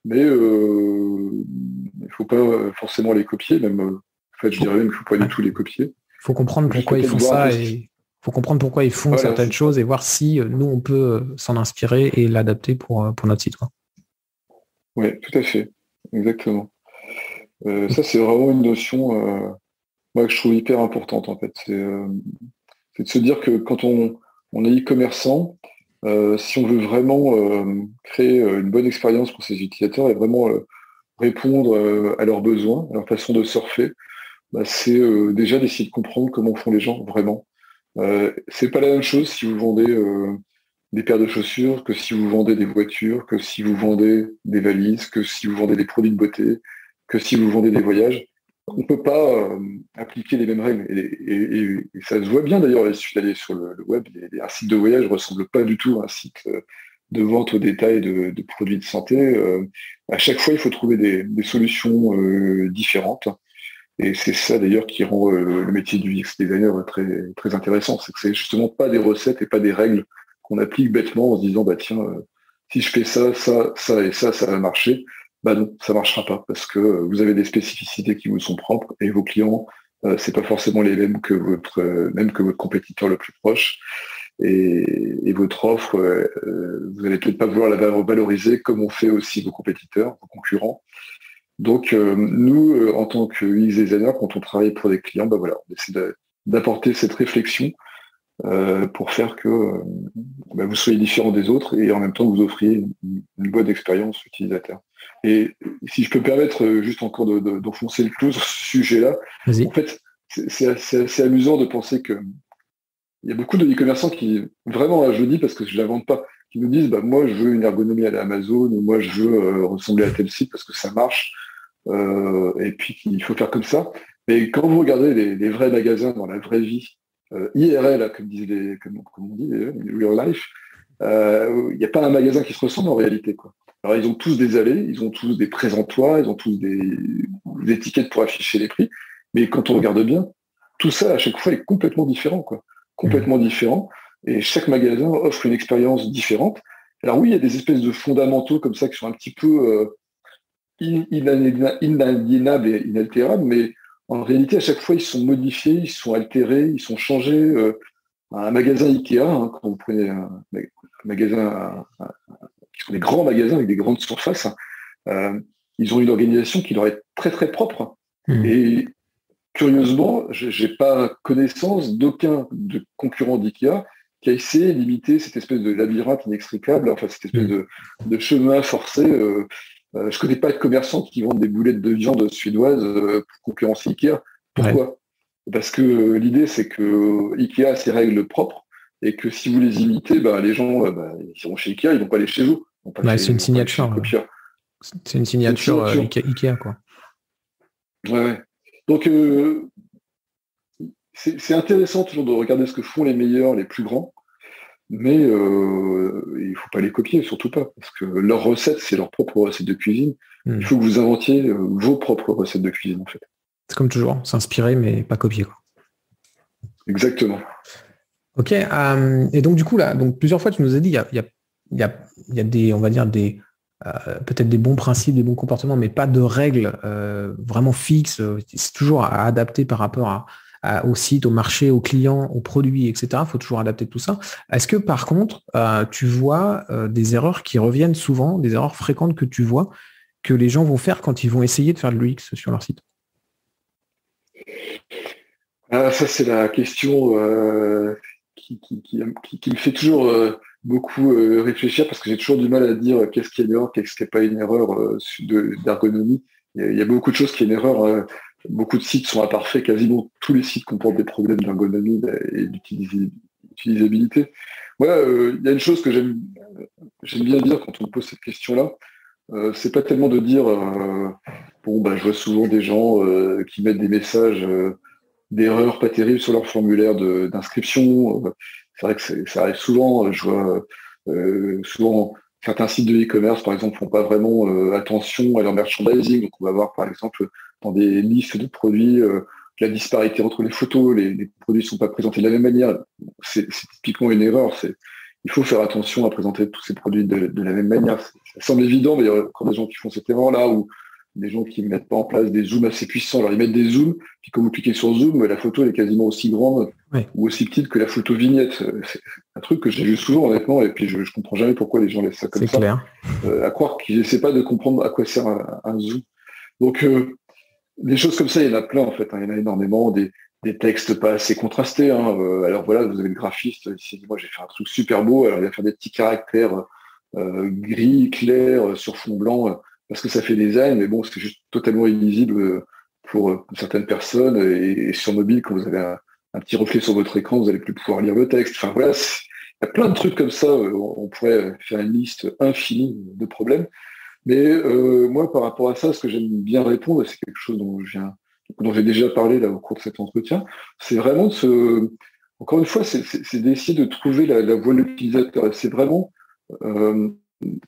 mais il ne faut pas forcément les copier, même en fait je dirais même qu'il ne faut pas du tout les copier. Il faut comprendre pourquoi ils font ça et faut comprendre pourquoi ils font certaines choses et voir si nous on peut s'en inspirer et l'adapter pour notre site. Oui, tout à fait, exactement. Ça c'est vraiment une notion moi que je trouve hyper importante en fait. C'est de se dire que quand on est e-commerçant, si on veut vraiment créer une bonne expérience pour ses utilisateurs et vraiment répondre à leurs besoins, à leur façon de surfer, c'est déjà d'essayer de comprendre comment font les gens vraiment. C'est pas la même chose si vous vendez des paires de chaussures que si vous vendez des voitures, que si vous vendez des valises, que si vous vendez des produits de beauté, que si vous vendez des voyages. On ne peut pas appliquer les mêmes règles. Et ça se voit bien d'ailleurs, il suffit d'aller sur le web. Un site de voyage ne ressemble pas du tout à un site de vente au détail de produits de santé. À chaque fois, il faut trouver des solutions différentes. Et c'est ça d'ailleurs qui rend le métier du UX designer très, très intéressant. C'est que c'est justement pas des recettes et pas des règles qu'on applique bêtement en se disant tiens, si je fais ça, ça et ça va marcher. Non, ça marchera pas parce que vous avez des spécificités qui vous sont propres et vos clients, c'est pas forcément les mêmes que votre compétiteur le plus proche. Et votre offre, vous allez peut-être pas vouloir la valoriser comme on fait aussi vos compétiteurs, vos concurrents. Donc nous, en tant que UX designer, quand on travaille pour des clients, on essaie d'apporter cette réflexion pour faire que vous soyez différent des autres et en même temps vous offriez une bonne expérience utilisateur. Et si je peux me permettre juste encore d'enfoncer le clou sur ce sujet-là, en fait, c'est assez amusant de penser que il y a beaucoup de e-commerçants qui, vraiment, je le dis parce que je ne l'invente pas, qui nous disent moi je veux une ergonomie à la Amazon, ou moi je veux ressembler à tel site parce que ça marche, et puis il faut faire comme ça. Mais quand vous regardez les vrais magasins dans la vraie vie, IRL, comme on dit, real life, il n'y a pas un magasin qui se ressemble en réalité, quoi. Alors ils ont tous des allées, ils ont tous des présentoirs, ils ont tous des étiquettes pour afficher les prix, mais quand on regarde bien, tout ça à chaque fois est complètement différent, quoi. Complètement différent, et chaque magasin offre une expérience différente. Alors oui, il y a des espèces de fondamentaux comme ça qui sont un petit peu inaliénables et inaltérables, mais en réalité, à chaque fois, ils sont modifiés, ils sont altérés, ils sont changés. Un magasin Ikea, quand vous prenez un magasin, qui sont des grands magasins avec des grandes surfaces, ils ont une organisation qui leur est très très propre. Et curieusement, j'ai pas connaissance d'aucun de concurrent d'Ikea qui a essayé d'imiter cette espèce de labyrinthe inextricable, enfin cette espèce de chemin forcé. Je connais pas de commerçants qui vendent des boulettes de viande suédoises pour concurrencer Ikea. Pourquoi ? Parce que l'idée, c'est que Ikea a ses règles propres et que si vous les imitez, les gens ils iront chez Ikea, ils vont pas aller chez vous. C'est une signature. C'est une signature Ikea, quoi. Ouais. Donc, c'est intéressant toujours de regarder ce que font les meilleurs, les plus grands, mais il ne faut pas les copier, surtout pas, parce que leurs recettes, c'est leur propre recette de cuisine. Il faut que vous inventiez vos propres recettes de cuisine, en fait. C'est comme toujours, s'inspirer, mais pas copier, quoi. Exactement. Ok, et donc du coup, là, plusieurs fois, tu nous as dit, il y a des, on va dire, peut-être des bons principes, des bons comportements, mais pas de règles vraiment fixes. C'est toujours à adapter par rapport au site, au marché, aux clients, aux produits, etc. Il faut toujours adapter tout ça. Est-ce que par contre, tu vois des erreurs qui reviennent souvent, des erreurs fréquentes que tu vois, que les gens vont faire quand ils vont essayer de faire de l'UX sur leur site? Ça, c'est la question qui me fait toujours beaucoup réfléchir parce que j'ai toujours du mal à dire qu'est-ce qui est une erreur, qu'est-ce qui n'est pas une erreur d'ergonomie. Il y a beaucoup de choses qui est une erreur beaucoup de sites sont imparfaits, quasiment tous les sites comportent des problèmes d'ergonomie et d'utilisabilité. Moi, il y a une chose que j'aime bien dire quand on me pose cette question-là, c'est pas tellement de dire je vois souvent des gens qui mettent des messages d'erreurs pas terribles sur leur formulaire d'inscription. C'est vrai que ça arrive souvent. Je vois souvent certains sites de e-commerce, par exemple, font pas vraiment attention à leur merchandising. Donc, on va voir, par exemple, dans des listes de produits, la disparité entre les photos, les produits ne sont pas présentés de la même manière. C'est typiquement une erreur. Il faut faire attention à présenter tous ces produits de la même manière. Ça semble évident, mais il y a encore des gens qui font cette erreur-là, ou des gens qui ne mettent pas en place des zooms assez puissants. Alors, ils mettent des zooms, puis quand vous cliquez sur zoom, la photo elle est quasiment aussi grande ou aussi petite que la photo vignette. C'est un truc que j'ai vu souvent, honnêtement, et puis je ne comprends jamais pourquoi les gens laissent ça comme ça. C'est clair. À croire qu'ils n'essaient pas de comprendre à quoi sert un zoom. Donc, des choses comme ça, il y en a plein, en fait. Il y en a énormément. Des textes pas assez contrastés. Alors voilà, vous avez le graphiste, il s'est dit, moi j'ai fait un truc super beau, alors il va faire des petits caractères gris, clairs, sur fond blanc, parce que ça fait design, mais bon, c'est juste totalement illisible pour certaines personnes, et sur mobile, quand vous avez un petit reflet sur votre écran, vous n'allez plus pouvoir lire le texte. Enfin voilà, il y a plein de trucs comme ça, on pourrait faire une liste infinie de problèmes. Mais moi, par rapport à ça, ce que j'aime bien répondre, c'est quelque chose dont j'ai déjà parlé là au cours de cet entretien, c'est vraiment encore une fois, c'est d'essayer de trouver la voie de l'utilisateur. Et c'est vraiment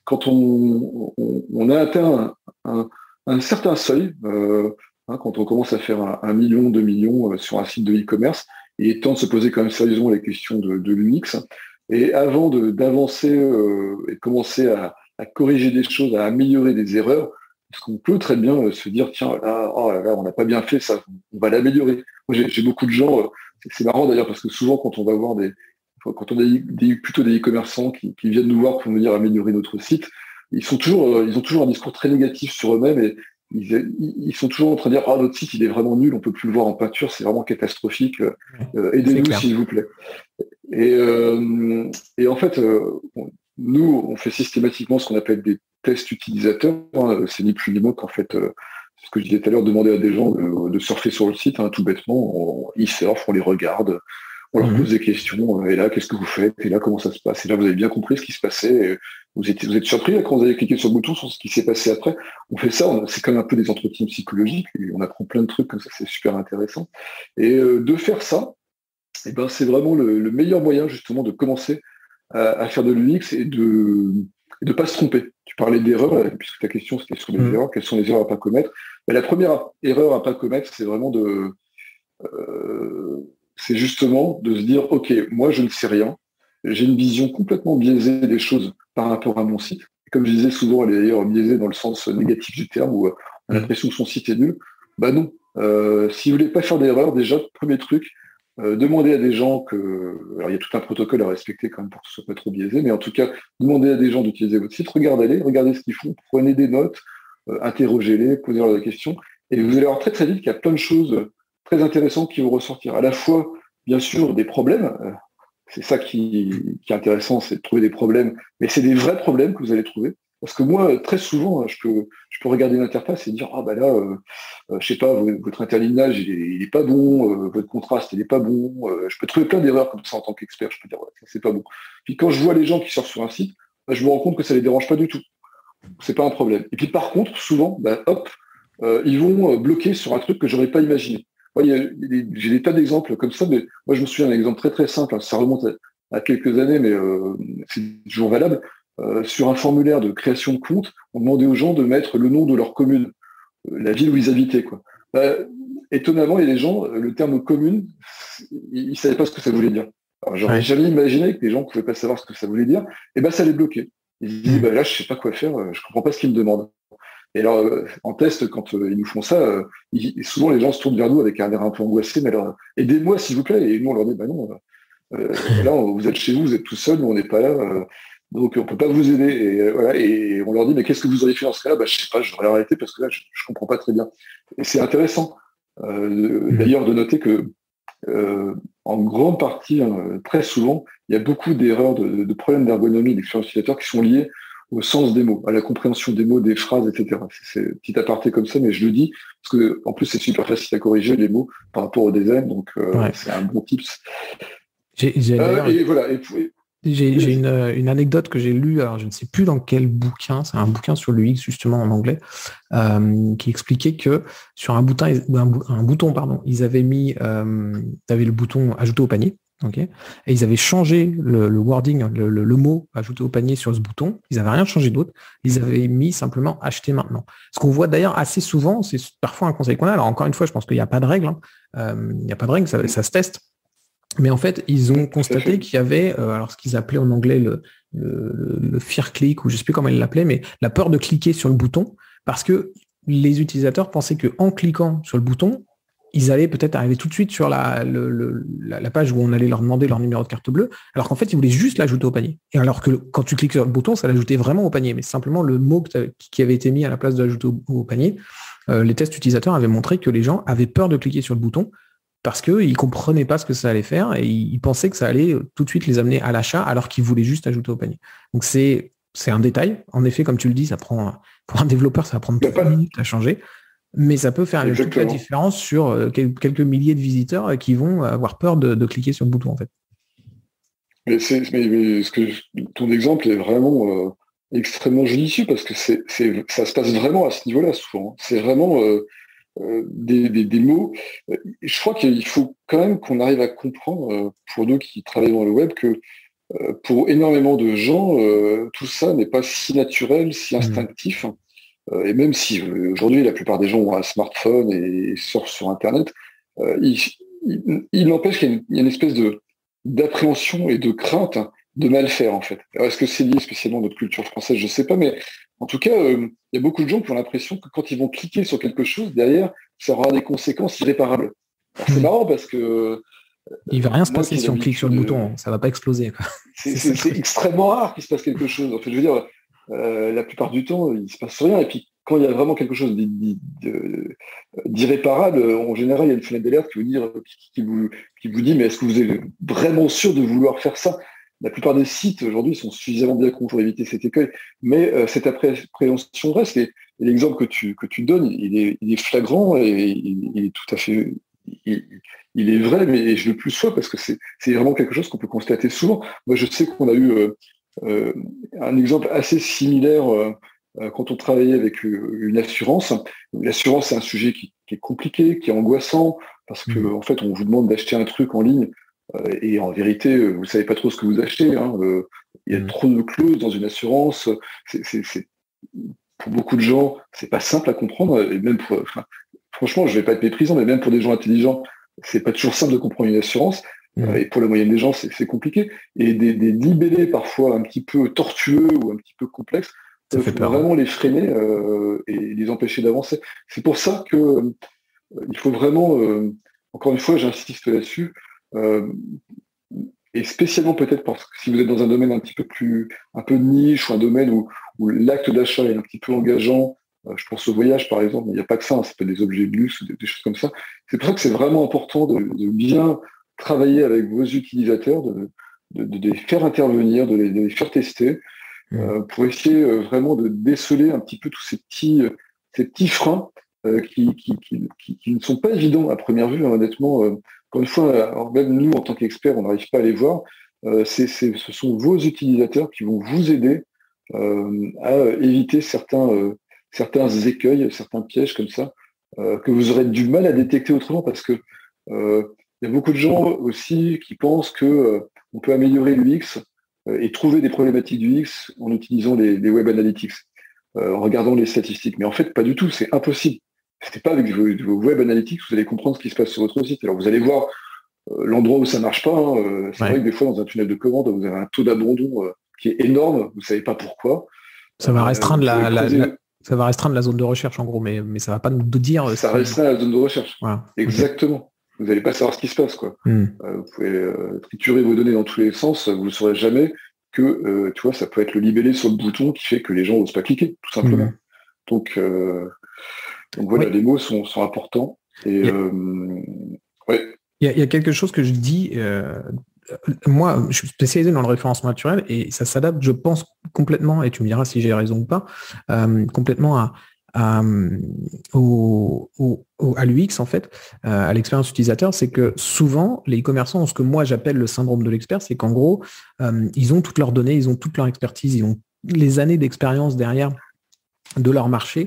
quand on a atteint un certain seuil, quand on commence à faire 1 million, 2 millions sur un site de e-commerce, il est temps de se poser quand même sérieusement les questions de l'UX. Et avant d'avancer et de commencer à corriger des choses, à améliorer des erreurs, parce qu'on peut très bien se dire, tiens, là, oh là, là on n'a pas bien fait ça, on va l'améliorer. Moi, j'ai beaucoup de gens, c'est marrant d'ailleurs, parce que souvent, quand on va voir quand on a plutôt des e-commerçants qui viennent nous voir pour nous dire améliorer notre site, ils ont toujours un discours très négatif sur eux-mêmes, et ils sont toujours en train de dire, notre site, il est vraiment nul, on peut plus le voir en peinture, c'est vraiment catastrophique, aidez-nous s'il vous plaît. Et en fait, nous, on fait systématiquement ce qu'on appelle des tests utilisateurs. C'est ni plus ni moins qu'en fait, ce que je disais tout à l'heure, demander à des gens de surfer sur le site, tout bêtement. Ils surfent, on les regarde, on leur pose des questions. Et là, qu'est-ce que vous faites? Et là, comment ça se passe? Et là, vous avez bien compris ce qui se passait. Et vous êtes surpris là, quand vous avez cliqué sur le bouton sur ce qui s'est passé après. On fait ça, c'est comme un peu des entretiens psychologiques. Et on apprend plein de trucs comme ça, c'est super intéressant. Et de faire ça, c'est vraiment le meilleur moyen justement de commencer à faire de l'UX et de pas se tromper. Tu parlais d'erreurs, puisque ta question c'était sur les erreurs, quelles sont les erreurs à pas commettre. La première erreur à pas commettre, c'est vraiment c'est justement de se dire, ok, moi je ne sais rien, j'ai une vision complètement biaisée des choses par rapport à mon site. Et comme je disais souvent, elle est d'ailleurs biaisée dans le sens négatif du terme, où on a l'impression que son site est nul. Non. Si vous voulez pas faire d'erreur, déjà, premier truc, demander à des gens alors il y a tout un protocole à respecter quand même pour que ce soit pas trop biaisé, mais en tout cas, demandez à des gens d'utiliser votre site, regardez ce qu'ils font, prenez des notes, interrogez-les, posez-leur des questions, et vous allez voir très très vite qu'il y a plein de choses très intéressantes qui vont ressortir. À la fois, bien sûr, des problèmes, c'est ça qui est intéressant, c'est de trouver des problèmes, mais c'est des vrais problèmes que vous allez trouver. Parce que moi, très souvent, je peux regarder l'interface et dire, je sais pas, votre interlignage, il est pas bon, votre contraste, il est pas bon. Je peux trouver plein d'erreurs comme ça en tant qu'expert. Je peux dire, ça c'est pas bon. Puis quand je vois les gens qui sortent sur un site, je me rends compte que ça les dérange pas du tout. C'est pas un problème. Et puis par contre, souvent, ils vont bloquer sur un truc que j'aurais pas imaginé. J'ai des tas d'exemples comme ça, mais moi je me souviens d'un exemple très très simple. Ça remonte à quelques années, mais c'est toujours valable. Sur un formulaire de création de compte, on demandait aux gens de mettre le nom de leur commune, la ville où ils habitaient, quoi. Étonnamment, il y a des gens, le terme commune, ils ne savaient pas ce que ça voulait dire. Alors, j'aurais jamais imaginé que les gens ne pouvaient pas savoir ce que ça voulait dire. Et ça les bloquait. Ils disaient, là, je sais pas quoi faire, je comprends pas ce qu'ils me demandent. Et alors, en test, quand ils nous font ça, souvent les gens se tournent vers nous avec un air un peu angoissé, mais alors, aidez-moi s'il vous plaît. Et nous, on leur dit, non, là, vous êtes chez vous, vous êtes tout seul, nous, on n'est pas là. Donc on peut pas vous aider, et on leur dit, mais qu'est-ce que vous auriez fait dans ce cas-là? Je sais pas, j'aurais arrêté parce que là je comprends pas très bien. Et c'est intéressant d'ailleurs de noter que en grande partie, très souvent, il y a beaucoup d'erreurs, de problèmes d'ergonomie d'expérience utilisateur qui sont liés au sens des mots, à la compréhension des mots, des phrases, etc. C'est un petit aparté comme ça, mais je le dis, parce que en plus c'est super facile à corriger les mots par rapport au design, donc c'est un bon tips. Et voilà. J'ai une anecdote que j'ai lue, alors je ne sais plus dans quel bouquin, c'est un bouquin sur l'UX justement en anglais, qui expliquait que sur un bouton, pardon, ils avaient mis, t'avais le bouton ajouter au panier, ok, et ils avaient changé le wording, le mot ajouter au panier sur ce bouton, ils n'avaient rien changé d'autre, ils avaient mis simplement acheter maintenant. Ce qu'on voit d'ailleurs assez souvent, c'est parfois un conseil qu'on a, alors encore une fois, je pense qu'il n'y a pas de règle, il n'y a pas de règle, ça se teste. Mais en fait, ils ont constaté qu'il y avait, alors ce qu'ils appelaient en anglais le fear click, ou je ne sais plus comment ils l'appelaient, mais la peur de cliquer sur le bouton, parce que les utilisateurs pensaient qu'en cliquant sur le bouton, ils allaient peut-être arriver tout de suite sur la page où on allait leur demander leur numéro de carte bleue, alors qu'en fait, ils voulaient juste l'ajouter au panier. Et alors que quand tu cliques sur le bouton, ça l'ajoutait vraiment au panier, mais simplement le mot qui avait été mis à la place de l'ajouter au panier, les tests utilisateurs avaient montré que les gens avaient peur de cliquer sur le bouton, parce qu'ils ne comprenaient pas ce que ça allait faire et ils pensaient que ça allait tout de suite les amener à l'achat alors qu'ils voulaient juste ajouter au panier. Donc c'est un détail. En effet, comme tu le dis, pour un développeur, ça va prendre 3 minutes à changer, mais ça peut faire toute la différence sur quelques milliers de visiteurs qui vont avoir peur de cliquer sur le bouton en fait. Mais ton exemple est vraiment extrêmement judicieux parce que ça se passe vraiment à ce niveau-là souvent. C'est vraiment des mots. Je crois qu'il faut quand même qu'on arrive à comprendre, pour nous qui travaillons dans le web, que pour énormément de gens, tout ça n'est pas si naturel, si instinctif. Et même si aujourd'hui la plupart des gens ont un smartphone et surfent sur Internet, il n'empêche qu'il y a une espèce d'appréhension et de crainte de mal faire en fait. Alors, est-ce que c'est lié spécialement à notre culture française? Je ne sais pas, mais en tout cas, il y a beaucoup de gens qui ont l'impression que quand ils vont cliquer sur quelque chose, derrière, ça aura des conséquences irréparables. Alors, c'est marrant parce que il va rien se passer si on clique sur le bouton, ça va pas exploser. C'est extrêmement rare qu'il se passe quelque chose. En fait, je veux dire, la plupart du temps, il se passe rien. Et puis, quand il y a vraiment quelque chose d'irréparable, en général, il y a une fenêtre d'alerte qui vous dit, mais est-ce que vous êtes vraiment sûr de vouloir faire ça? La plupart des sites aujourd'hui sont suffisamment bien conçus pour éviter cet écueil, mais cette appréhension reste. Et l'exemple que tu donnes, il est flagrant et il est tout à fait, il est vrai, mais je le plus sois parce que c'est vraiment quelque chose qu'on peut constater souvent. Moi, je sais qu'on a eu un exemple assez similaire quand on travaillait avec une assurance. L'assurance, c'est un sujet qui est compliqué, qui est angoissant, parce que en fait, on vous demande d'acheter un truc en ligne. Et en vérité, vous savez pas trop ce que vous achetez. Il y a trop de clauses dans une assurance. Pour beaucoup de gens, c'est pas simple à comprendre. Et même franchement, je vais pas être méprisant, mais même pour des gens intelligents, c'est pas toujours simple de comprendre une assurance. Et pour la moyenne des gens, c'est compliqué. Et des libellés parfois un petit peu tortueux ou un petit peu complexes peuvent vraiment les freiner et les empêcher d'avancer. C'est pour ça que il faut vraiment, encore une fois, j'insiste là-dessus. Et spécialement peut-être parce que si vous êtes dans un domaine un peu niche ou un domaine où l'acte d'achat est un petit peu engageant, je pense au voyage par exemple, mais il n'y a pas que ça, ça peut être des objets de luxe ou des choses comme ça. C'est pour ça que c'est vraiment important de bien travailler avec vos utilisateurs, de les faire intervenir, de les faire tester, pour essayer vraiment de déceler un petit peu tous ces petits freins qui ne sont pas évidents à première vue, hein, honnêtement. Encore une fois, même nous, en tant qu'experts, on n'arrive pas à les voir. Ce sont vos utilisateurs qui vont vous aider à éviter certains écueils, certains pièges comme ça, que vous aurez du mal à détecter autrement, parce que il y a beaucoup de gens aussi qui pensent que on peut améliorer l'UX et trouver des problématiques du UX en utilisant les web analytics, en regardant les statistiques. Mais en fait, pas du tout, c'est impossible. C'est pas avec vos web analytics que vous allez comprendre ce qui se passe sur votre site. Alors vous allez voir l'endroit où ça marche pas. C'est vrai que des fois, dans un tunnel de commande, vous avez un taux d'abandon qui est énorme. Vous savez pas pourquoi. Ça va restreindre ça va restreindre la zone de recherche en gros, mais ça va pas nous dire. Ça restreint la zone de recherche. Voilà. Exactement. Okay. Vous n'allez pas savoir ce qui se passe, quoi. Vous pouvez triturer vos données dans tous les sens. Vous ne saurez jamais que, tu vois, ça peut être le libellé sur le bouton qui fait que les gens n'osent pas cliquer, tout simplement. Donc voilà, les mots sont importants. Et il y a quelque chose que je dis moi, je suis spécialisé dans le référencement naturel et ça s'adapte, je pense, complètement, et tu me diras si j'ai raison ou pas, complètement à, à l'UX, en fait, à l'expérience utilisateur. C'est que souvent, les e-commerçants ont ce que moi j'appelle le syndrome de l'expert, c'est qu'en gros, ils ont toutes leurs données, ils ont toute leur expertise, ils ont les années d'expérience derrière de leur marché,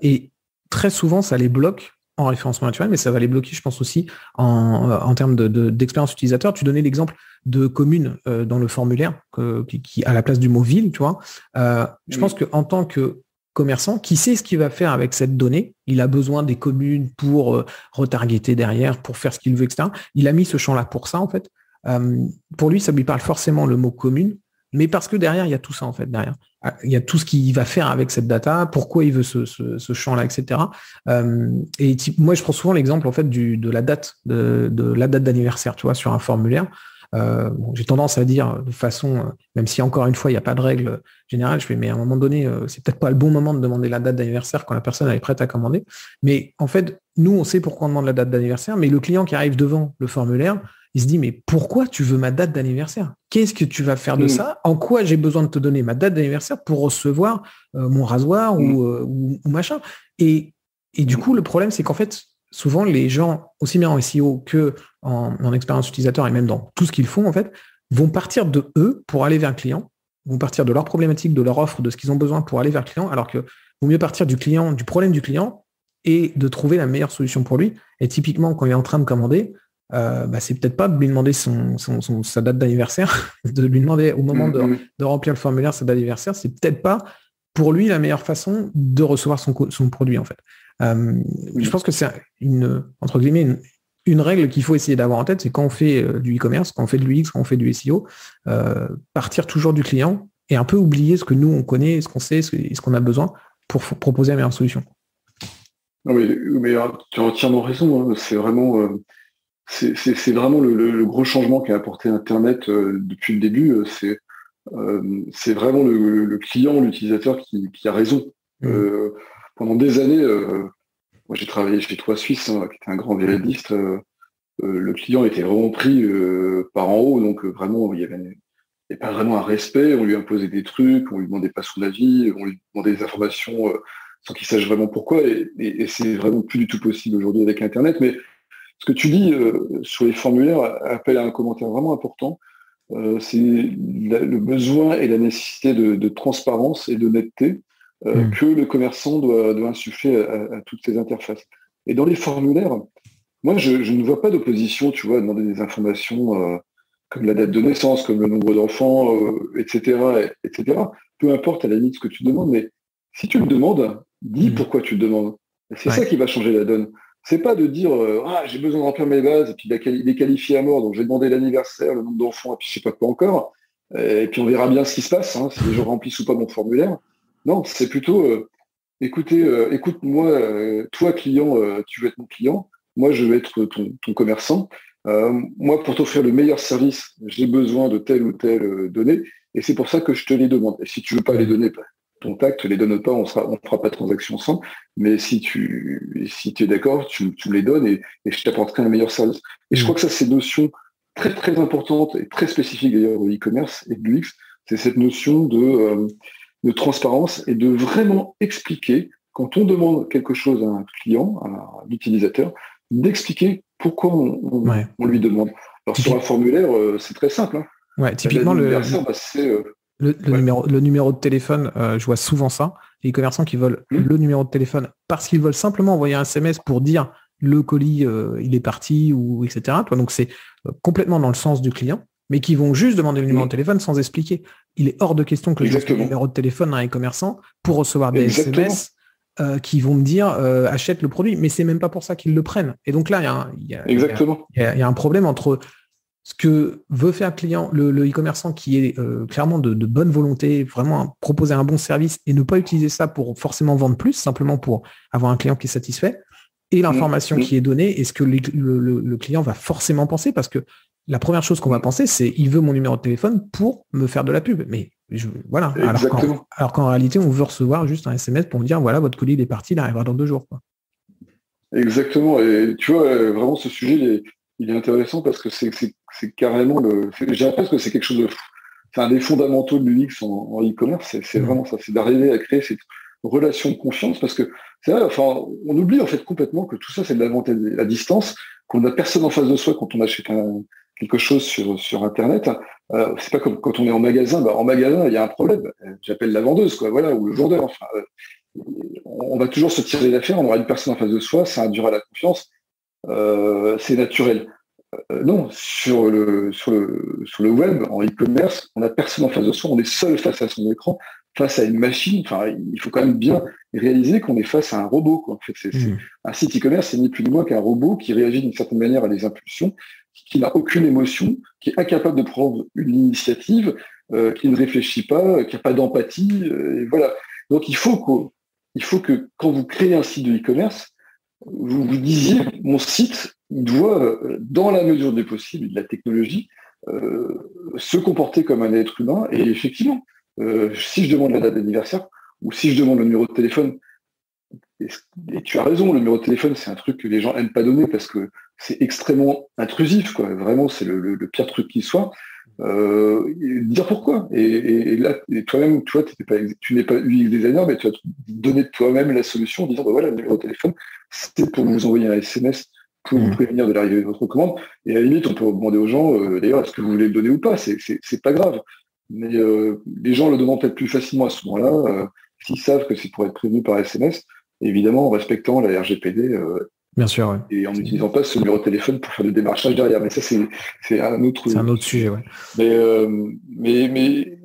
et très souvent, ça les bloque en référencement naturel, mais ça va les bloquer, je pense, aussi en termes d'expérience utilisateur. Tu donnais l'exemple de commune dans le formulaire qui à la place du mot ville, tu vois. Je pense qu'en tant que commerçant, qui sait ce qu'il va faire avec cette donnée, il a besoin des communes pour retargeter derrière, pour faire ce qu'il veut, etc. Il a mis ce champ-là pour ça, en fait. Pour lui, ça lui parle forcément le mot commune, mais parce que derrière, il y a tout ça, en fait, derrière. Il y a tout ce qu'il va faire avec cette data, pourquoi il veut ce champ-là, etc. Moi, je prends souvent l'exemple, en fait, de la date d'anniversaire, tu vois, sur un formulaire. J'ai tendance à dire de façon, même si encore une fois, il n'y a pas de règle générale, mais à un moment donné, c'est peut-être pas le bon moment de demander la date d'anniversaire quand la personne est prête à commander. Mais en fait, nous, on sait pourquoi on demande la date d'anniversaire, mais le client qui arrive devant le formulaire, il se dit, mais pourquoi tu veux ma date d'anniversaire? Qu'est-ce que tu vas faire de ça? En quoi j'ai besoin de te donner ma date d'anniversaire pour recevoir mon rasoir ou machin? Et du coup, le problème, c'est qu'en fait, souvent, les gens, aussi bien en SEO que en expérience utilisateur et même dans tout ce qu'ils font, en fait, vont partir de eux pour aller vers le client, vont partir de leurs problématiques, de leur offre, de ce qu'ils ont besoin pour aller vers le client, alors que vaut mieux partir du client, du problème du client et de trouver la meilleure solution pour lui. Et typiquement, quand il est en train de commander, c'est peut-être pas de lui demander sa date d'anniversaire, de lui demander au moment de remplir le formulaire sa date d'anniversaire, c'est peut-être pas pour lui la meilleure façon de recevoir son produit, en fait. Je pense que c'est entre guillemets une règle qu'il faut essayer d'avoir en tête, c'est quand on fait du e-commerce, quand on fait de l'UX, quand on fait du SEO, partir toujours du client et un peu oublier ce que nous on connaît, ce qu'on sait, ce qu'on a besoin pour proposer la meilleure solution. Non, mais tu as entièrement raison, hein. C'est vraiment c'est vraiment le gros changement qu'a apporté Internet depuis le début. C'est vraiment le client, l'utilisateur qui a raison. Pendant des années, moi j'ai travaillé chez Trois Suisses, hein, qui était un grand véridiste. Le client était vraiment pris par en haut, donc vraiment il y avait pas vraiment un respect. On lui imposait des trucs, on lui demandait pas son avis, on lui demandait des informations sans qu'il sache vraiment pourquoi. Et c'est vraiment plus du tout possible aujourd'hui avec Internet. Mais ce que tu dis sur les formulaires appelle à un commentaire vraiment important. C'est le besoin et la nécessité de transparence et d'honnêteté que le commerçant doit insuffler à toutes ces interfaces. Et dans les formulaires, moi, je ne vois pas d'opposition, tu vois, à demander des informations comme la date de naissance, comme le nombre d'enfants, etc., etc. Peu importe à la limite ce que tu demandes, mais si tu le demandes, dis pourquoi tu le demandes. C'est ça qui va changer la donne. C'est pas de dire j'ai besoin de remplir mes bases et puis il est qualifié à mort, donc je vais demander l'anniversaire, le nombre d'enfants, et puis je sais pas quoi encore, et puis on verra bien ce qui se passe, hein, si les gens remplissent ou pas mon formulaire. Non, c'est plutôt écoute-moi, toi client, tu veux être mon client, moi je veux être ton commerçant. Moi, pour t'offrir le meilleur service, j'ai besoin de telle ou telle donnée, et c'est pour ça que je te les demande. Et si tu veux pas les donner, contact, les donne pas, on fera pas de transaction ensemble. Mais si tu es d'accord, tu me les donnes et je t'apporterai un meilleur service. Et je crois que ça, c'est une notion très très importante et très spécifique d'ailleurs au e-commerce et de l'UX, c'est cette notion de transparence et de vraiment expliquer, quand on demande quelque chose à un client, à un utilisateur, d'expliquer pourquoi on lui demande. Alors sur un formulaire, c'est très simple. Hein. Ouais, typiquement le numéro de téléphone, je vois souvent ça. Les commerçants qui veulent le numéro de téléphone parce qu'ils veulent simplement envoyer un SMS pour dire le colis il est parti ou etc. Donc c'est complètement dans le sens du client, mais qui vont juste demander le numéro de téléphone sans expliquer. Il est hors de question que je donne le numéro de téléphone à un commerçant pour recevoir des SMS qui vont me dire achète le produit, mais c'est même pas pour ça qu'ils le prennent. Et donc là, il y a un problème entre ce que veut faire le client, le e-commerçant qui est clairement de bonne volonté, vraiment proposer un bon service et ne pas utiliser ça pour forcément vendre plus, simplement pour avoir un client qui est satisfait, et l'information qui est donnée, et ce que le client va forcément penser, parce que la première chose qu'on va penser, c'est il veut mon numéro de téléphone pour me faire de la pub. Mais voilà. Alors qu'en réalité, on veut recevoir juste un SMS pour me dire voilà, votre colis il est parti, il arrivera dans 2 jours. Quoi. Exactement. Et tu vois, vraiment ce sujet, il est intéressant parce que c'est carrément je dirais presque que c'est quelque chose de, c'est un des fondamentaux de l'UX en e-commerce, c'est vraiment ça, c'est d'arriver à créer cette relation de confiance parce que c'est vrai, enfin, on oublie en fait complètement que tout ça c'est de la vente à distance, qu'on n'a personne en face de soi quand on achète quelque chose sur Internet. C'est pas comme quand on est en magasin. En magasin, il y a un problème. J'appelle la vendeuse, quoi, voilà, ou le vendeur. Enfin, on va toujours se tirer d'affaire. On aura une personne en face de soi. Ça induira la confiance. C'est naturel. Non, sur le web, en e-commerce, on n'a personne en face de soi. On est seul face à son écran, face à une machine. Enfin, il faut quand même bien réaliser qu'on est face à un robot, quoi. En fait, un site e-commerce, c'est ni plus ni moins qu'un robot qui réagit d'une certaine manière à des impulsions, qui n'a aucune émotion, qui est incapable de prendre une initiative, qui ne réfléchit pas, qui n'a pas d'empathie, et voilà. Donc il faut que quand vous créez un site de e-commerce, vous vous disiez, mon site doit, dans la mesure du possible, de la technologie, se comporter comme un être humain. Et effectivement, si je demande la date d'anniversaire, ou si je demande le numéro de téléphone, et tu as raison, le numéro de téléphone, c'est un truc que les gens n'aiment pas donner parce que c'est extrêmement intrusif, quoi. Vraiment, c'est le pire truc qui soit. Dire pourquoi. Et là, toi-même, tu n'es pas UX designer, mais tu as donné toi-même la solution en disant, voilà, le numéro de téléphone, c'est pour vous envoyer un SMS pour vous prévenir de l'arrivée de votre commande. Et à la limite, on peut demander aux gens, d'ailleurs, est-ce que vous voulez le donner ou pas? C'est pas grave. Mais les gens le donnant peut-être plus facilement à ce moment-là, s'ils savent que c'est pour être prévenu par SMS, évidemment en respectant la RGPD bien sûr, ouais. Et en n'utilisant pas ce numéro de téléphone pour faire du démarchage derrière. Mais ça, c'est un autre sujet, ouais. Mais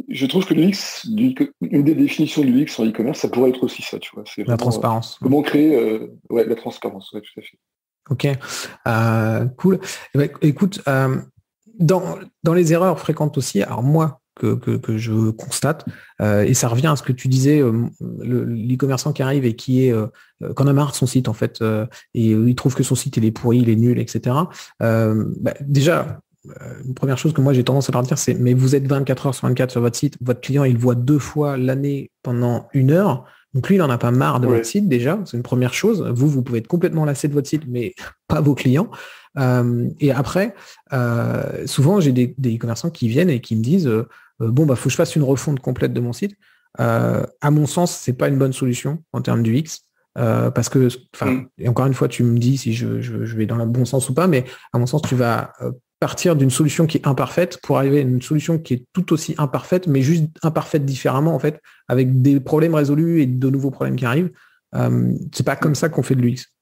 je trouve que l'UX, une des définitions de l'UX en e-commerce, ça pourrait être aussi ça, tu vois. C'est la transparence. Comment créer la transparence, ouais, tout à fait. Ok, cool. Écoute, dans les erreurs fréquentes aussi, alors moi, que je constate, et ça revient à ce que tu disais, l'e-commerçant qui arrive et qui qu'en a marre de son site en fait, et il trouve que son site il est pourri, il est nul, etc. Déjà, une première chose que moi j'ai tendance à leur dire, c'est mais vous êtes 24 heures sur 24 sur votre site, votre client il voit 2 fois l'année pendant 1 heure. Donc lui, il n'en a pas marre de votre site déjà, c'est une première chose. Vous pouvez être complètement lassé de votre site, mais pas vos clients. Et après, souvent, j'ai des e-commerçants qui viennent et qui me disent faut que je fasse une refonte complète de mon site. À mon sens, c'est pas une bonne solution en termes du X. Parce que, et encore une fois, tu me dis si je vais dans le bon sens ou pas, mais à mon sens, tu vas partir d'une solution qui est imparfaite pour arriver à une solution qui est tout aussi imparfaite, mais juste imparfaite différemment, en fait, avec des problèmes résolus et de nouveaux problèmes qui arrivent. C'est pas comme ça qu'on fait de l'UX.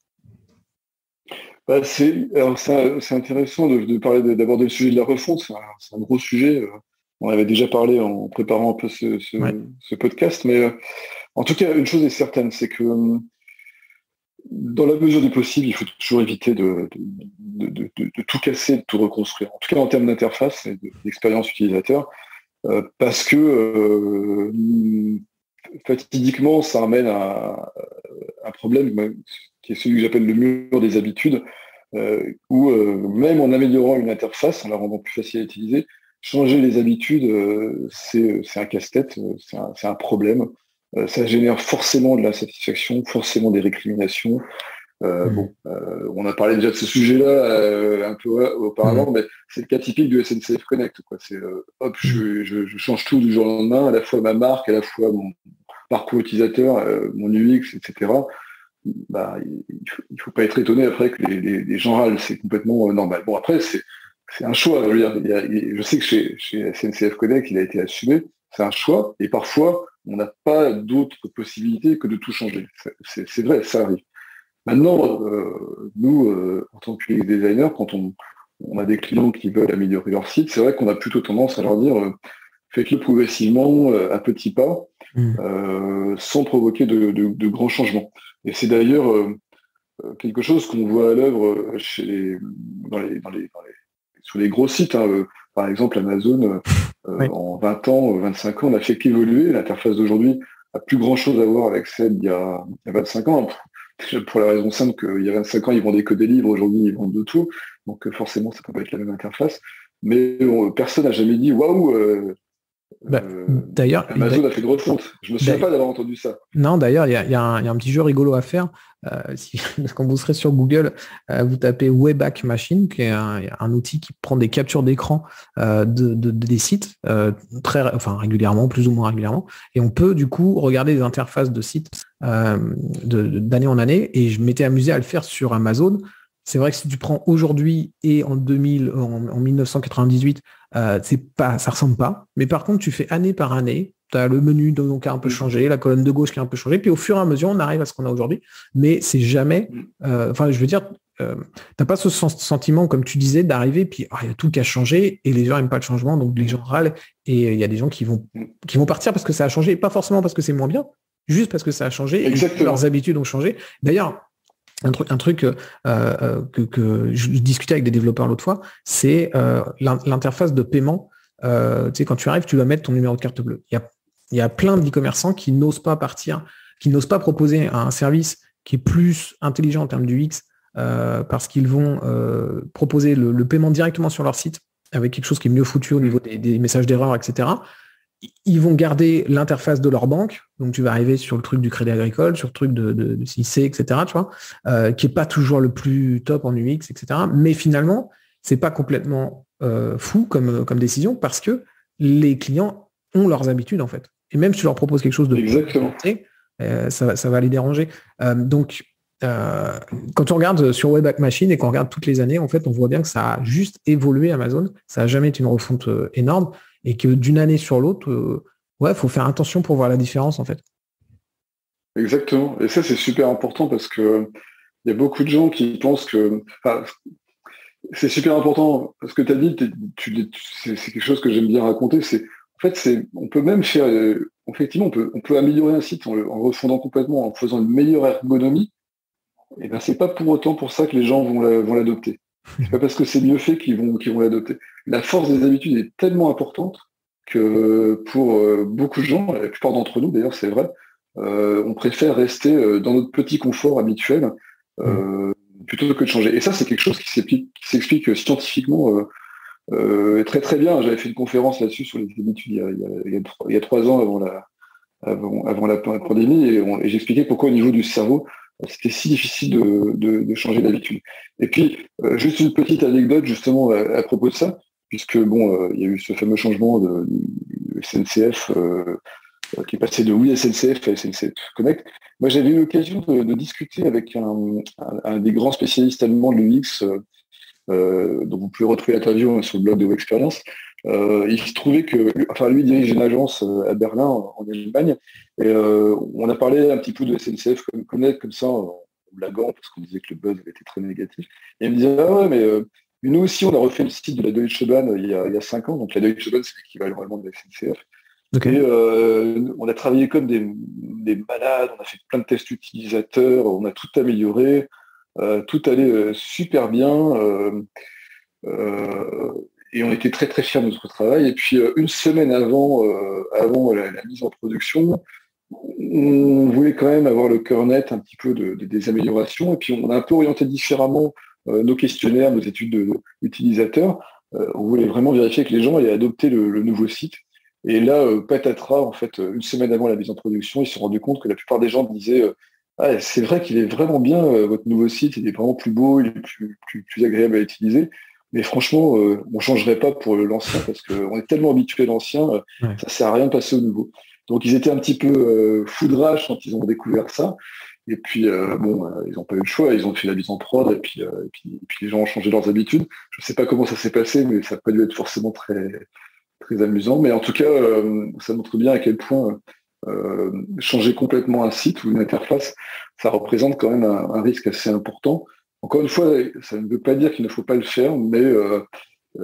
C'est intéressant de parler d'aborder le sujet de la refonte. C'est un gros sujet. On avait déjà parlé en préparant un peu ce podcast, mais en tout cas, une chose est certaine, c'est que dans la mesure du possible, il faut toujours éviter de tout casser, de tout reconstruire. En tout cas, en termes d'interface et d'expérience utilisateur, parce que fatidiquement, ça amène à un problème qui est celui que j'appelle le mur des habitudes, où même en améliorant une interface, en la rendant plus facile à utiliser, changer les habitudes, c'est un casse-tête, c'est un problème. Ça génère forcément de l'insatisfaction, forcément des récriminations. On a parlé déjà de ce sujet-là un peu auparavant, mais c'est le cas typique du SNCF Connect, quoi. C'est je change tout du jour au lendemain, à la fois ma marque, à la fois mon parcours utilisateur, mon UX, etc. Il faut pas être étonné après que les gens râlent, c'est complètement normal. Bon, après, c'est un choix. Je sais que chez SNCF Connect, il a été assumé. C'est un choix, et parfois, on n'a pas d'autre possibilité que de tout changer. C'est vrai, ça arrive. Maintenant, nous, en tant que designer, quand on a des clients qui veulent améliorer leur site, c'est vrai qu'on a plutôt tendance à leur dire faites-le progressivement, à petits pas, sans provoquer de grands changements. Et c'est d'ailleurs quelque chose qu'on voit à l'œuvre sur les gros sites. Par exemple, Amazon, en 20 ans, 25 ans, on a fait qu'évoluer. L'interface d'aujourd'hui a plus grand-chose à voir avec celle d'il y a 25 ans. Pour la raison simple qu'il y a 25 ans, ils vendaient que des livres, aujourd'hui, ils vendent de tout. Donc forcément, ça ne peut pas être la même interface. Mais personne n'a jamais dit « Waouh, D'ailleurs, Amazon a fait une refonte. Je me souviens pas d'avoir entendu ça. Non, d'ailleurs, il y a un petit jeu rigolo à faire. Quand vous serez sur Google, vous tapez Wayback Machine, qui est un outil qui prend des captures d'écran des sites régulièrement, plus ou moins régulièrement, et on peut du coup regarder des interfaces de sites d'année en année. Et je m'étais amusé à le faire sur Amazon. C'est vrai que si tu prends aujourd'hui et en 1998, ça ressemble pas. Mais par contre, tu fais année par année, tu as le menu donc, qui a un peu changé, la colonne de gauche qui a un peu changé, puis au fur et à mesure, on arrive à ce qu'on a aujourd'hui. Mais c'est jamais, t'as pas ce sentiment, comme tu disais, d'arriver, puis il y a tout qui a changé, et les gens n'aiment pas le changement, donc les gens râlent, et il y a des gens qui vont partir parce que ça a changé, pas forcément parce que c'est moins bien, juste parce que ça a changé, et que leurs habitudes ont changé. D'ailleurs, un truc que je discutais avec des développeurs l'autre fois, c'est l'interface de paiement. Tu sais, quand tu arrives, tu dois mettre ton numéro de carte bleue. Il y a plein d'e-commerçants qui n'osent pas proposer un service qui est plus intelligent en termes du UX, parce qu'ils vont proposer le paiement directement sur leur site avec quelque chose qui est mieux foutu au niveau des messages d'erreur, etc. Ils vont garder l'interface de leur banque, donc tu vas arriver sur le truc du Crédit Agricole, sur le truc de CIC, etc., tu vois, qui est pas toujours le plus top en UX, etc. Mais finalement, c'est pas complètement fou comme décision, parce que les clients ont leurs habitudes, en fait. Et même si tu leur proposes quelque chose de ça va les déranger. Donc, quand on regarde sur Wayback Machine et qu'on regarde toutes les années, en fait, on voit bien que ça a juste évolué Amazon. Ça n'a jamais été une refonte énorme, et que d'une année sur l'autre, faut faire attention pour voir la différence, en fait. Exactement. Et ça, c'est super important parce que il y a beaucoup de gens qui pensent que... c'est super important. Ce que tu as dit, c'est quelque chose que j'aime bien raconter. On peut même faire... effectivement, on peut améliorer un site en refondant complètement, en faisant une meilleure ergonomie. Et ben, c'est pas pour autant pour ça que les gens vont l'adopter. C'est pas parce que c'est mieux fait qu'ils vont l'adopter. La force des habitudes est tellement importante que pour beaucoup de gens, la plupart d'entre nous d'ailleurs, c'est vrai, on préfère rester dans notre petit confort habituel plutôt que de changer. Et ça, c'est quelque chose qui s'explique scientifiquement très très bien. J'avais fait une conférence là-dessus sur les habitudes il y a 3 ans avant la pandémie, et j'expliquais pourquoi au niveau du cerveau, c'était si difficile de changer d'habitude. Et puis, juste une petite anecdote justement à propos de ça, puisque il y a eu ce fameux changement de SNCF qui est passé de oui SNCF à SNCF Connect. Moi, j'avais eu l'occasion de discuter avec un des grands spécialistes allemands de l'UX, dont vous pouvez retrouver l'interview sur le blog de Experience. Il se trouvait que, lui dirige une agence à Berlin, en Allemagne, et on a parlé un petit peu de SNCF Connect comme ça, en blaguant, parce qu'on disait que le buzz avait été très négatif. Et il me disait, ah ouais, mais nous aussi, on a refait le site de la Deutsche Bahn il y a 5 ans, donc la Deutsche Bahn, c'est l'équivalent allemand de la SNCF. Okay. Et on a travaillé comme des malades, on a fait plein de tests utilisateurs, on a tout amélioré, tout allait super bien, et on était très très fiers de notre travail. Et puis une semaine avant la mise en production, on voulait quand même avoir le cœur net un petit peu des améliorations, et puis on a un peu orienté différemment nos questionnaires, nos études d'utilisateurs. On voulait vraiment vérifier que les gens allaient adopter le nouveau site. Et là, patatras, en fait, une semaine avant la mise en production, ils se sont rendus compte que la plupart des gens disaient ah, c'est vrai qu'il est vraiment bien, votre nouveau site, il est vraiment plus beau, il est plus agréable à utiliser. Mais franchement, on ne changerait pas pour l'ancien, parce qu'on est tellement habitué à l'ancien, ça ne sert à rien de passer au nouveau. Donc ils étaient un petit peu foudrages quand ils ont découvert ça. Et puis, ils n'ont pas eu le choix, ils ont fait la mise en prod, et puis les gens ont changé leurs habitudes. Je ne sais pas comment ça s'est passé, mais ça n'a pas dû être forcément très, très amusant. Mais en tout cas, ça montre bien à quel point changer complètement un site ou une interface, ça représente quand même un risque assez important. Encore une fois, ça ne veut pas dire qu'il ne faut pas le faire, mais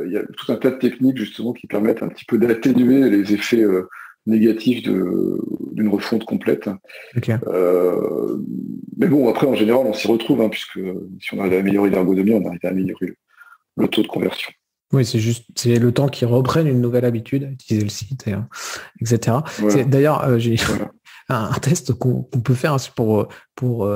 il y a tout un tas de techniques justement qui permettent un petit peu d'atténuer les effets négatifs d'une refonte complète. Okay. Mais bon, après, en général, on s'y retrouve, puisque si on arrive à améliorer l'ergonomie, on arrive à améliorer le taux de conversion. Oui, c'est le temps qu'ils reprennent une nouvelle habitude à utiliser le site, etc. Voilà. D'ailleurs, un test qu'on peut faire pour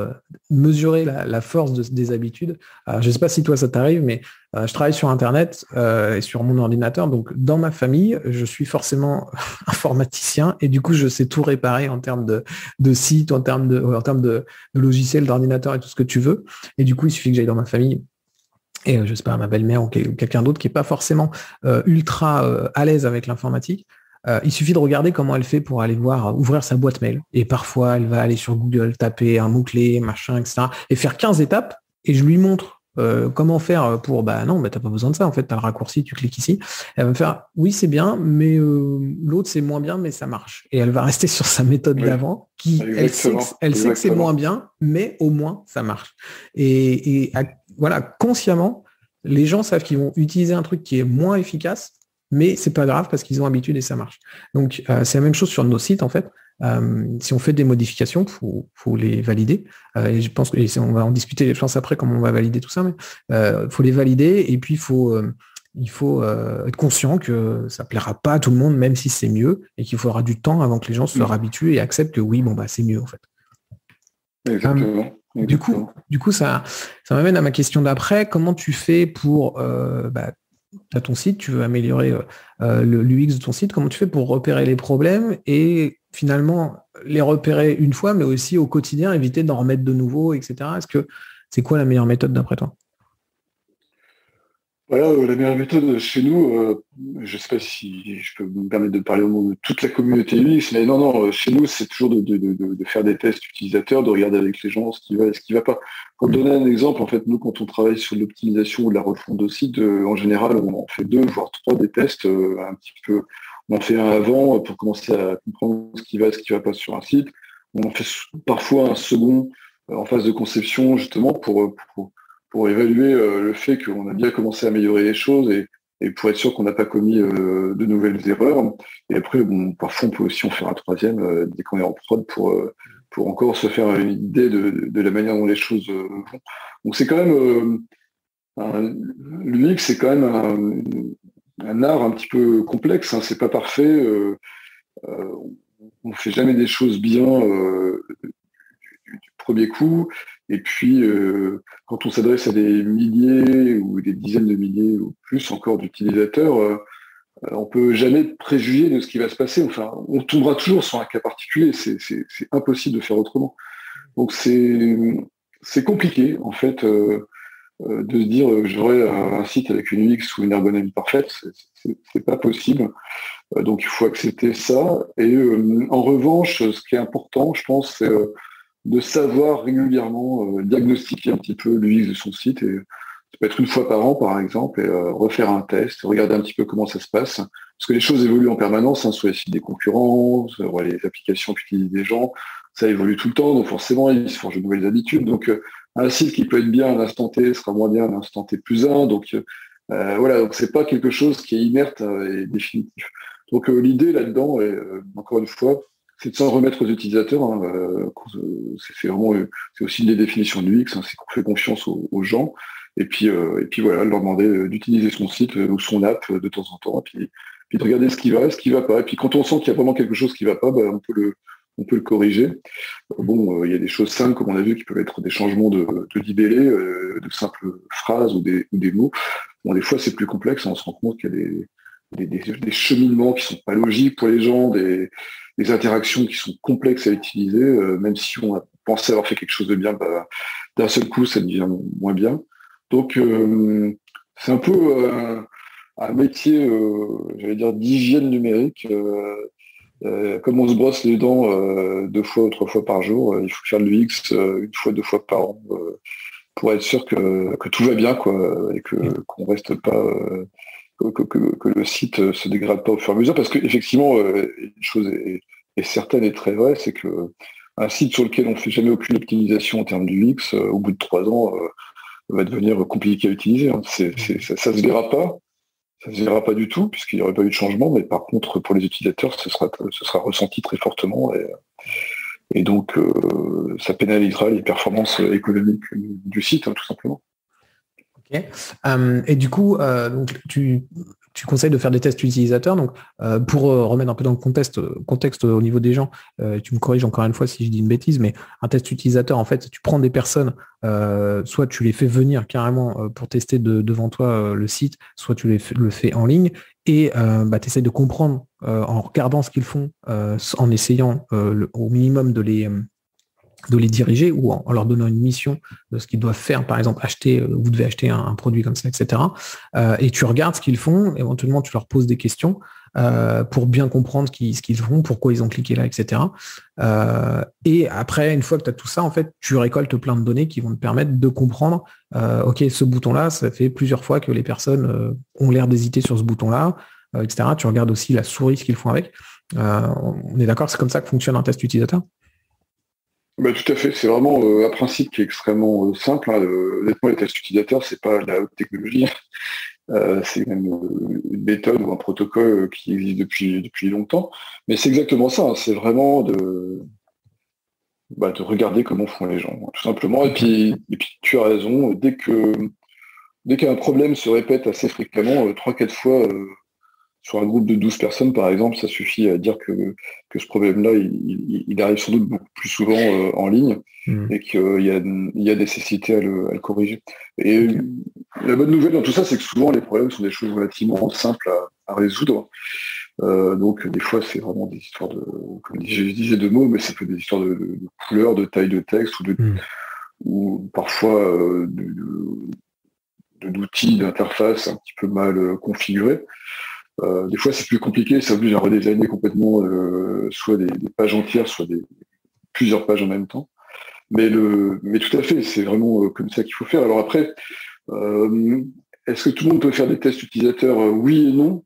mesurer la force des habitudes. Alors, je ne sais pas si toi ça t'arrive, mais je travaille sur Internet et sur mon ordinateur. Donc, dans ma famille, je suis forcément informaticien et du coup, je sais tout réparer en termes de sites, en termes de logiciels, d'ordinateur et tout ce que tu veux. Et du coup, il suffit que j'aille dans ma famille et je sais pas, ma belle-mère ou quelqu'un d'autre qui n'est pas forcément ultra à l'aise avec l'informatique. Il suffit de regarder comment elle fait pour aller voir, ouvrir sa boîte mail. Et parfois, elle va aller sur Google, taper un mot-clé, machin, etc. et faire 15 étapes. Et je lui montre comment faire pour, non, t'as pas besoin de ça. En fait, t'as le raccourci, tu cliques ici. Elle va me faire, oui, c'est bien, mais l'autre, c'est moins bien, mais ça marche. Et elle va rester sur sa méthode d'avant, elle sait que c'est moins bien, mais au moins, ça marche. Et voilà, consciemment, les gens savent qu'ils vont utiliser un truc qui est moins efficace, mais c'est pas grave parce qu'ils ont l'habitude et ça marche. Donc, c'est la même chose sur nos sites, en fait. Si on fait des modifications, faut les valider. Et je pense on va en discuter, je pense, après comment on va valider tout ça, mais faut les valider et puis il faut être conscient que ça plaira pas à tout le monde, même si c'est mieux, et qu'il faudra du temps avant que les gens se réhabituent et acceptent que oui, c'est mieux, en fait. Exactement. Du coup, ça m'amène à ma question d'après. Comment tu fais pour à ton site, tu veux améliorer l'UX de ton site, comment tu fais pour repérer les problèmes et finalement les repérer une fois, mais aussi au quotidien, éviter d'en remettre de nouveaux, etc. C'est quoi la meilleure méthode d'après toi? Voilà, la meilleure méthode chez nous, je ne sais pas si je peux me permettre de parler au nom de toute la communauté UX, mais non, chez nous, c'est toujours de faire des tests utilisateurs, de regarder avec les gens ce qui va et ce qui ne va pas. Pour te donner un exemple, en fait, nous, quand on travaille sur l'optimisation ou la refonte de site, en général, on en fait 2, voire 3 des tests, un petit peu. On en fait un avant pour commencer à comprendre ce qui va et ce qui ne va pas sur un site. On en fait parfois un second en phase de conception, justement, pour évaluer le fait qu'on a bien commencé à améliorer les choses et pour être sûr qu'on n'a pas commis de nouvelles erreurs. Et après, parfois, on peut aussi en faire un troisième dès qu'on est en prod pour encore se faire une idée de la manière dont les choses vont. Donc c'est quand même l'UX, c'est quand même un art un petit peu complexe, hein. C'est pas parfait. On ne fait jamais des choses bien du premier coup. Et puis, quand on s'adresse à des milliers ou des dizaines de milliers ou plus encore d'utilisateurs, on peut jamais préjuger de ce qui va se passer. Enfin, on tombera toujours sur un cas particulier. C'est impossible de faire autrement. Donc, c'est compliqué, en fait, de se dire j'aurai un site avec une UX ou une ergonomie parfaite. C'est pas possible. Donc, il faut accepter ça. Et en revanche, ce qui est important, je pense, c'est de savoir régulièrement diagnostiquer un petit peu l'UX de son site. Et ça peut être une fois par an, par exemple, et refaire un test, regarder un petit peu comment ça se passe. Parce que les choses évoluent en permanence, sur les sites des concurrents, sur les applications qu'utilisent des gens. Ça évolue tout le temps, donc forcément, ils se forgent de nouvelles habitudes. Donc, un site qui peut être bien à l'instant T sera moins bien à l'instant T plus 1. Donc, voilà, donc c'est pas quelque chose qui est inerte et définitif. Donc, l'idée là-dedans, est, encore une fois, c'est de s'en remettre aux utilisateurs. Hein, c'est aussi une des définitions de l'UX, hein, c'est qu'on fait confiance aux gens. Et puis voilà, leur demander d'utiliser son site ou son app de temps en temps, et puis de regarder ce qui va et ce qui va pas. Et puis quand on sent qu'il y a vraiment quelque chose qui va pas, on peut le corriger. Il y a des choses simples, comme on a vu, qui peuvent être des changements de libellé, de simples phrases ou des mots. Des fois, c'est plus complexe, on se rend compte qu'il y a des cheminements qui sont pas logiques pour les gens, des interactions qui sont complexes à utiliser, même si on a pensé avoir fait quelque chose de bien, d'un seul coup, ça devient moins bien. Donc, c'est un peu un métier, j'allais dire, d'hygiène numérique. Comme on se brosse les dents 2 fois ou 3 fois par jour, il faut faire de l'UX 1 fois, 2 fois par an pour être sûr que tout va bien, quoi, et qu'on reste pas, que le site se dégrade pas au fur et à mesure. Parce qu'effectivement, une chose est certaine et très vraie, c'est que un site sur lequel on ne fait jamais aucune optimisation en termes d'UX, au bout de 3 ans, va devenir compliqué à utiliser. Hein. Ça se verra pas. Ça ne se verra pas du tout, puisqu'il n'y aurait pas eu de changement, mais par contre, pour les utilisateurs, ce sera ressenti très fortement. Et donc, ça pénalisera les performances économiques du site, hein, tout simplement. Ok. Et du coup, donc tu conseilles de faire des tests utilisateurs. Donc, pour remettre un peu dans le contexte au niveau des gens, tu me corriges encore une fois si je dis une bêtise, mais un test utilisateur, en fait, tu prends des personnes, soit tu les fais venir carrément pour tester devant toi le site, soit tu le fais en ligne, et tu essayes de comprendre en regardant ce qu'ils font, en essayant au minimum de les diriger ou en leur donnant une mission de ce qu'ils doivent faire, par exemple acheter, vous devez acheter un produit comme ça, etc. Et tu regardes ce qu'ils font, éventuellement tu leur poses des questions pour bien comprendre ce qu'ils font, pourquoi ils ont cliqué là, etc. Et après, une fois que tu as tout ça, en fait, tu récoltes plein de données qui vont te permettre de comprendre, ok, ce bouton-là, ça fait plusieurs fois que les personnes ont l'air d'hésiter sur ce bouton-là, etc. Tu regardes aussi la souris, ce qu'ils font avec. On est d'accord, c'est comme ça que fonctionne un test utilisateur? Bah, tout à fait, c'est vraiment un principe qui est extrêmement simple. Hein. Honnêtement, les tests utilisateurs, c'est pas la haute technologie. C'est même une méthode ou un protocole qui existe depuis longtemps. Mais c'est exactement ça. Hein. C'est vraiment de regarder comment font les gens, tout simplement. Et puis tu as raison, dès qu'un problème se répète assez fréquemment, 3-4 fois sur un groupe de 12 personnes, par exemple, ça suffit à dire que ce problème-là, il arrive sans doute beaucoup plus souvent en ligne et qu'il y a nécessité à le corriger. Et la bonne nouvelle dans tout ça, c'est que souvent, les problèmes sont des choses relativement simples à résoudre. Donc, des fois, c'est vraiment des histoires comme je disais, de mots, mais ça peut être des histoires de couleurs, de taille de texte ou parfois d'outils d'interface un petit peu mal configurés. Des fois, c'est plus compliqué, ça oblige à redesigner complètement soit des pages entières, soit plusieurs pages en même temps. Mais tout à fait, c'est vraiment comme ça qu'il faut faire. Alors après, est-ce que tout le monde peut faire des tests utilisateurs? Oui et non.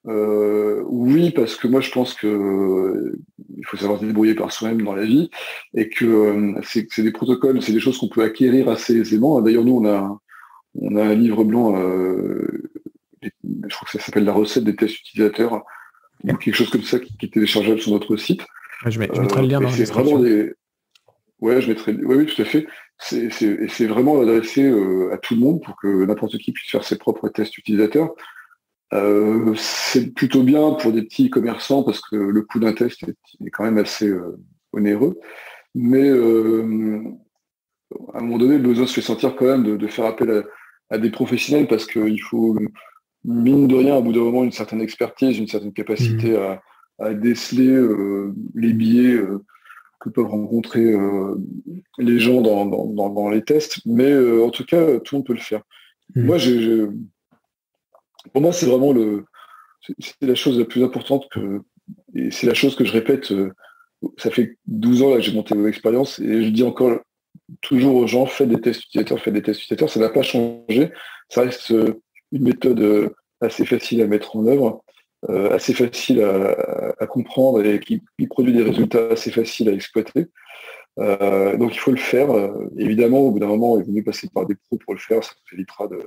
Oui, parce que moi, je pense que il faut savoir se débrouiller par soi-même dans la vie et que c'est des protocoles, c'est des choses qu'on peut acquérir assez aisément. D'ailleurs, nous, on a un livre blanc. Je crois que ça s'appelle la recette des tests utilisateurs, ou quelque chose comme ça qui est téléchargeable sur notre site. Je mettrai le lien dans la description. Ouais, je mettrai. Oui, tout à fait. C'est vraiment adressé à tout le monde pour que n'importe qui puisse faire ses propres tests utilisateurs. C'est plutôt bien pour des petits commerçants parce que le coût d'un test est quand même assez onéreux. Mais à un moment donné, le besoin se fait sentir quand même de faire appel à des professionnels parce qu'il faut mine de rien, à bout d'un moment, une certaine expertise, une certaine capacité à déceler les biais que peuvent rencontrer les gens dans les tests. Mais en tout cas, tout le monde peut le faire. Moi, pour moi, c'est vraiment c'est la chose la plus importante et c'est la chose que je répète. Ça fait 12 ans là, que j'ai monté l'expérience et je dis encore toujours aux gens, faites des tests utilisateurs, ça n'a pas changé. Ça reste une méthode assez facile à mettre en œuvre, assez facile à comprendre et qui produit des résultats assez faciles à exploiter. Donc il faut le faire. Évidemment, au bout d'un moment, il vaut mieux passer par des pros pour le faire. Ça évitera de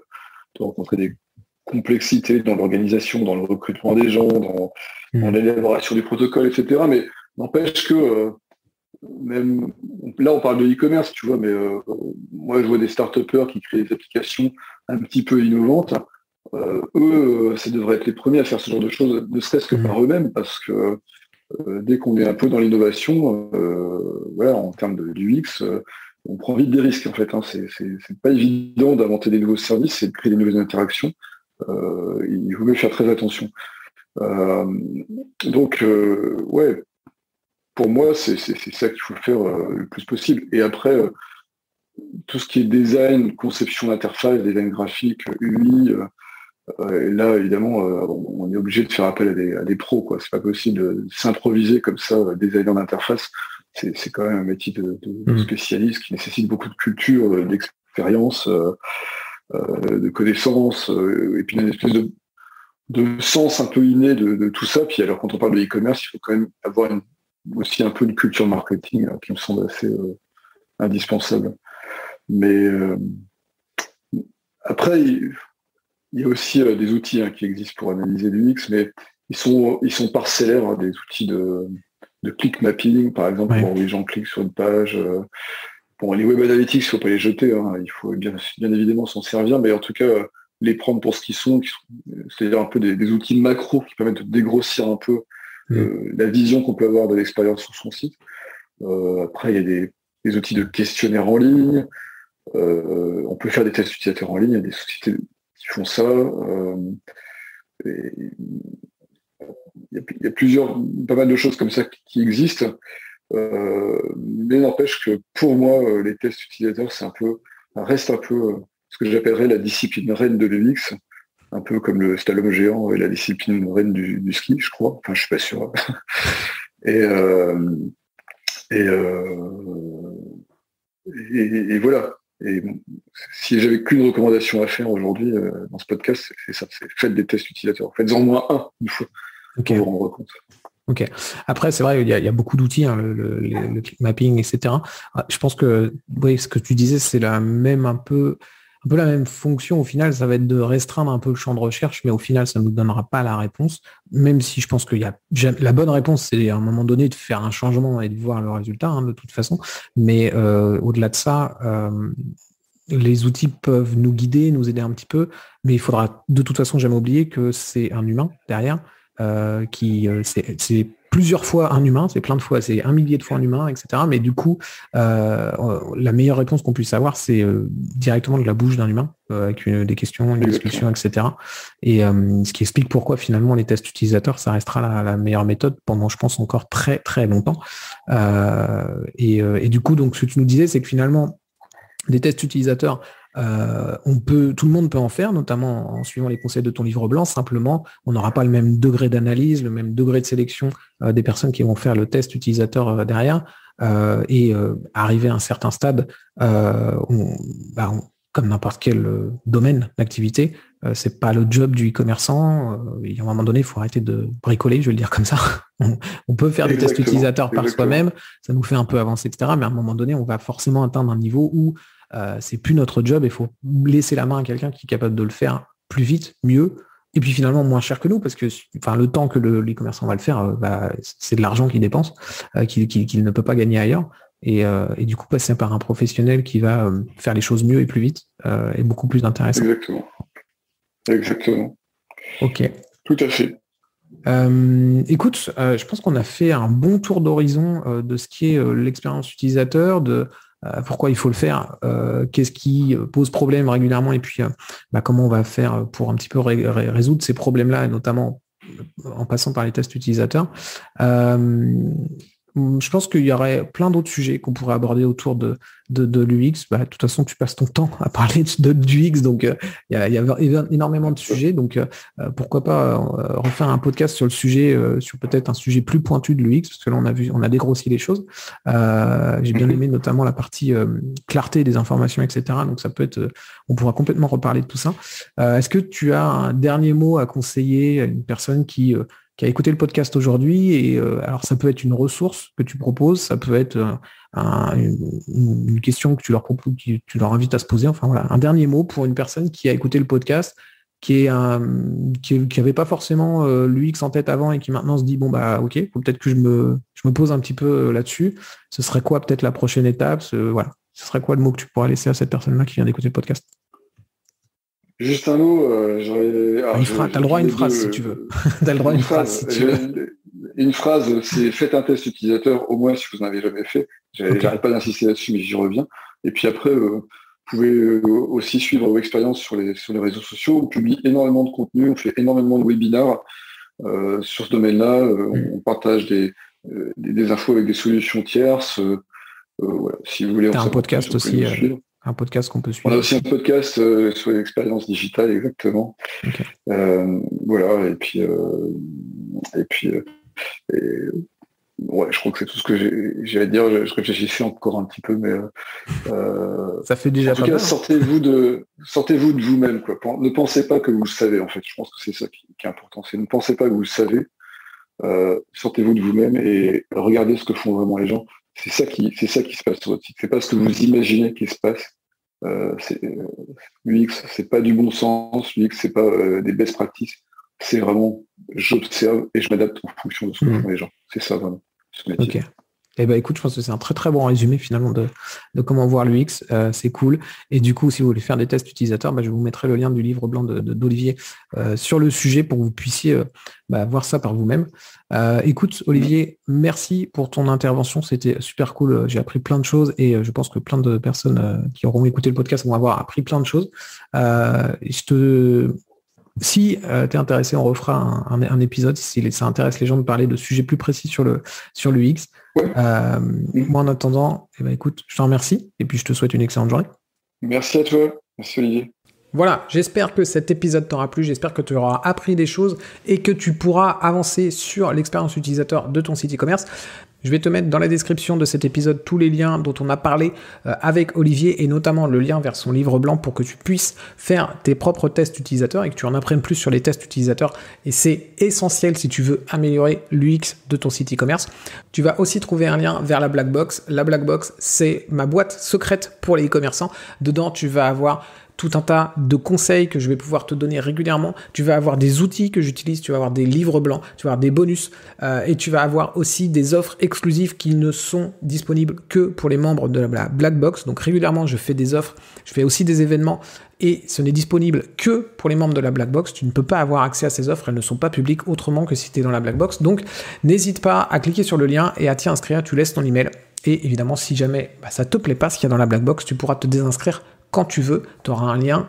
rencontrer des complexités dans l'organisation, dans le recrutement des gens, dans l'élaboration des protocoles, etc. Mais n'empêche que même là, on parle de e-commerce, tu vois, mais moi, je vois des start-upers qui créent des applications un petit peu innovantes. Eux, ça devrait être les premiers à faire ce genre de choses, ne serait-ce que par eux-mêmes, parce que dès qu'on est un peu dans l'innovation, voilà, en termes de UX, on prend vite des risques en fait. Hein. C'est pas évident d'inventer des nouveaux services et de créer des nouvelles interactions. Il vaut mieux faire très attention. Donc, ouais, pour moi, c'est ça qu'il faut faire le plus possible. Et après, tout ce qui est design, conception d'interface, design graphique, UI, là, évidemment, on est obligé de faire appel à des pros, quoi. C'est pas possible de s'improviser comme ça, designer d'interface. C'est quand même un métier de spécialiste qui nécessite beaucoup de culture, d'expérience, de connaissances, et puis une espèce de sens un peu inné de tout ça. Puis alors, quand on parle de e-commerce, il faut quand même avoir aussi un peu une culture marketing qui me semble assez indispensable. Mais après, il y a aussi des outils qui existent pour analyser l'UX, mais ils sont parcellaires, hein, des outils de click mapping, par exemple, pour les gens cliquent sur une page. Bon, les web analytics, il ne faut pas les jeter, hein, il faut bien évidemment s'en servir, mais en tout cas, les prendre pour ce qu'ils sont, c'est-à-dire un peu des outils macro qui permettent de dégrossir un peu la vision qu'on peut avoir de l'expérience sur son site. Après, il y a des outils de questionnaire en ligne. On peut faire des tests utilisateurs en ligne. Il y a des sociétés qui font ça. Il y a pas mal de choses comme ça qui existent. Mais n'empêche que pour moi, les tests utilisateurs, reste un peu ce que j'appellerais la discipline reine de l'UX, un peu comme le slalom géant et la discipline reine du ski, je crois. Enfin, je suis pas sûr. Et voilà. Et bon, si j'avais qu'une recommandation à faire aujourd'hui dans ce podcast, c'est ça, c'est faites des tests utilisateurs. Faites-en au moins un une fois pour vous rendre compte. Ok. Après, c'est vrai, il y a beaucoup d'outils, hein, le click mapping, etc. Je pense que oui, ce que tu disais, c'est un peu la même fonction. Au final, ça va être de restreindre un peu le champ de recherche, mais au final, ça ne nous donnera pas la réponse. Même si je pense qu'il y a la bonne réponse, c'est à un moment donné de faire un changement et de voir le résultat, hein, de toute façon. Mais au-delà de ça, les outils peuvent nous guider, nous aider un petit peu, mais il faudra de toute façon jamais oublier que c'est un humain derrière. C'est plusieurs fois un humain, c'est plein de fois, c'est 1 millier de fois un humain, etc. Mais du coup, la meilleure réponse qu'on puisse avoir, c'est directement de la bouche d'un humain, avec des questions, une discussion, etc. Et ce qui explique pourquoi finalement les tests utilisateurs, ça restera la meilleure méthode pendant, je pense, encore très très longtemps. Et du coup, donc ce que tu nous disais, c'est que finalement, des tests utilisateurs, tout le monde peut en faire, notamment en suivant les conseils de ton livre blanc. Simplement, on n'aura pas le même degré d'analyse, le même degré de sélection des personnes qui vont faire le test utilisateur derrière. Arriver à un certain stade, comme n'importe quel domaine d'activité, c'est pas le job du e-commerçant. Et à un moment donné, il faut arrêter de bricoler, je vais le dire comme ça. On peut faire des tests utilisateurs par soi-même, ça nous fait un peu avancer, etc. Mais à un moment donné, on va forcément atteindre un niveau où c'est plus notre job, il faut laisser la main à quelqu'un qui est capable de le faire plus vite, mieux, et puis finalement moins cher que nous, parce que le temps que l'e-commerçant va le faire, c'est de l'argent qu'il dépense, qu'il ne peut pas gagner ailleurs. Et du coup, passer par un professionnel qui va faire les choses mieux et plus vite est beaucoup plus intéressant. Exactement. Ok. Tout à fait. Écoute, je pense qu'on a fait un bon tour d'horizon de ce qui est l'expérience utilisateur, de pourquoi il faut le faire, qu'est-ce qui pose problème régulièrement, et puis comment on va faire pour un petit peu résoudre ces problèmes-là, et notamment en passant par les tests utilisateurs. Je pense qu'il y aurait plein d'autres sujets qu'on pourrait aborder autour de l'UX. De toute façon, tu passes ton temps à parler du UX, donc il y a énormément de sujets. Donc pourquoi pas refaire un podcast sur le sujet, sur peut-être un sujet plus pointu de l'UX, parce que là on a dégrossi les choses. J'ai bien aimé notamment la partie clarté des informations, etc. Donc ça peut être, on pourra complètement reparler de tout ça. Est-ce que tu as un dernier mot à conseiller à une personne qui a écouté le podcast aujourd'hui, et alors ça peut être une ressource que tu proposes, ça peut être une question que tu leur proposes, tu leur invites à se poser. Enfin voilà, un dernier mot pour une personne qui a écouté le podcast, qui avait pas forcément l'UX en tête avant et qui maintenant se dit ok, faut peut-être que je me pose un petit peu là-dessus. Ce serait quoi peut-être la prochaine étape, ce serait quoi le mot que tu pourrais laisser à cette personne-là qui vient d'écouter le podcast? Juste un mot, t'as le droit à une phrase si tu veux. T'as le droit à une phrase si tu veux. Une phrase, c'est faites un test utilisateur, au moins si vous n'en avez jamais fait. J'arrête pas d'insister là-dessus, mais j'y reviens. Et puis après, vous pouvez aussi suivre vos expériences sur les réseaux sociaux. On publie énormément de contenu, on fait énormément de webinars sur ce domaine-là. On partage des infos avec des solutions tierces. Voilà. Si vous voulez, t'as un podcast aussi. Un podcast qu'on peut suivre. On a aussi un podcast sur l'expérience digitale, exactement. Okay. Voilà, et puis je crois que c'est tout ce que j'ai à dire. Je réfléchissais encore un petit peu, mais ça fait déjà. En tout cas, sortez-vous de vous-même, quoi. Ne pensez pas que vous le savez, en fait. Je pense que c'est ça qui est important. C'est ne pensez pas que vous le savez. Sortez-vous de vous-même et regardez ce que font vraiment les gens. C'est ça qui se passe sur votre site. C'est pas ce que vous imaginez qui se passe. L'UX, c'est pas du bon sens. L'UX, c'est pas des best practices. C'est vraiment, j'observe et je m'adapte en fonction de ce que font les gens. C'est ça vraiment, ce métier. Ok. Eh ben écoute, je pense que c'est un très très bon résumé finalement de comment voir l'UX, c'est cool. Et du coup, si vous voulez faire des tests utilisateurs, je vous mettrai le lien du livre blanc d'Olivier sur le sujet pour que vous puissiez voir ça par vous-même. Écoute, Olivier, merci pour ton intervention, c'était super cool. J'ai appris plein de choses et je pense que plein de personnes qui auront écouté le podcast vont avoir appris plein de choses. Si tu es intéressé, on refera un épisode si ça intéresse les gens de parler de sujets plus précis sur l'UX. Ouais. Moi, en attendant, écoute, je te remercie et puis je te souhaite une excellente journée. Merci à toi. Merci Olivier. Voilà, j'espère que cet épisode t'aura plu, j'espère que tu auras appris des choses et que tu pourras avancer sur l'expérience utilisateur de ton site e-commerce. Je vais te mettre dans la description de cet épisode tous les liens dont on a parlé avec Olivier et notamment le lien vers son livre blanc pour que tu puisses faire tes propres tests utilisateurs et que tu en apprennes plus sur les tests utilisateurs. Et c'est essentiel si tu veux améliorer l'UX de ton site e-commerce. Tu vas aussi trouver un lien vers la Black Box. La Black Box, c'est ma boîte secrète pour les e-commerçants. Dedans, tu vas avoir tout un tas de conseils que je vais pouvoir te donner régulièrement. Tu vas avoir des outils que j'utilise, tu vas avoir des livres blancs, tu vas avoir des bonus et tu vas avoir aussi des offres exclusives qui ne sont disponibles que pour les membres de la Black Box. Donc régulièrement, je fais des offres, je fais aussi des événements et ce n'est disponible que pour les membres de la Black Box. Tu ne peux pas avoir accès à ces offres, elles ne sont pas publiques autrement que si tu es dans la Black Box. Donc n'hésite pas à cliquer sur le lien et à t'y inscrire, tu laisses ton email. Et évidemment, si jamais ça te plaît pas, ce qu'il y a dans la Black Box, tu pourras te désinscrire quand tu veux. Tu auras un lien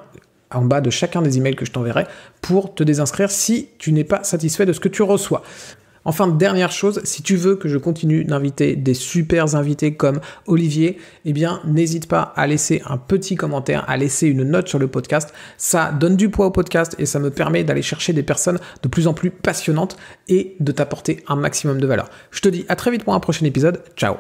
en bas de chacun des emails que je t'enverrai pour te désinscrire si tu n'es pas satisfait de ce que tu reçois. Enfin, dernière chose, si tu veux que je continue d'inviter des super invités comme Olivier, n'hésite pas à laisser un petit commentaire, à laisser une note sur le podcast. Ça donne du poids au podcast et ça me permet d'aller chercher des personnes de plus en plus passionnantes et de t'apporter un maximum de valeur. Je te dis à très vite pour un prochain épisode. Ciao!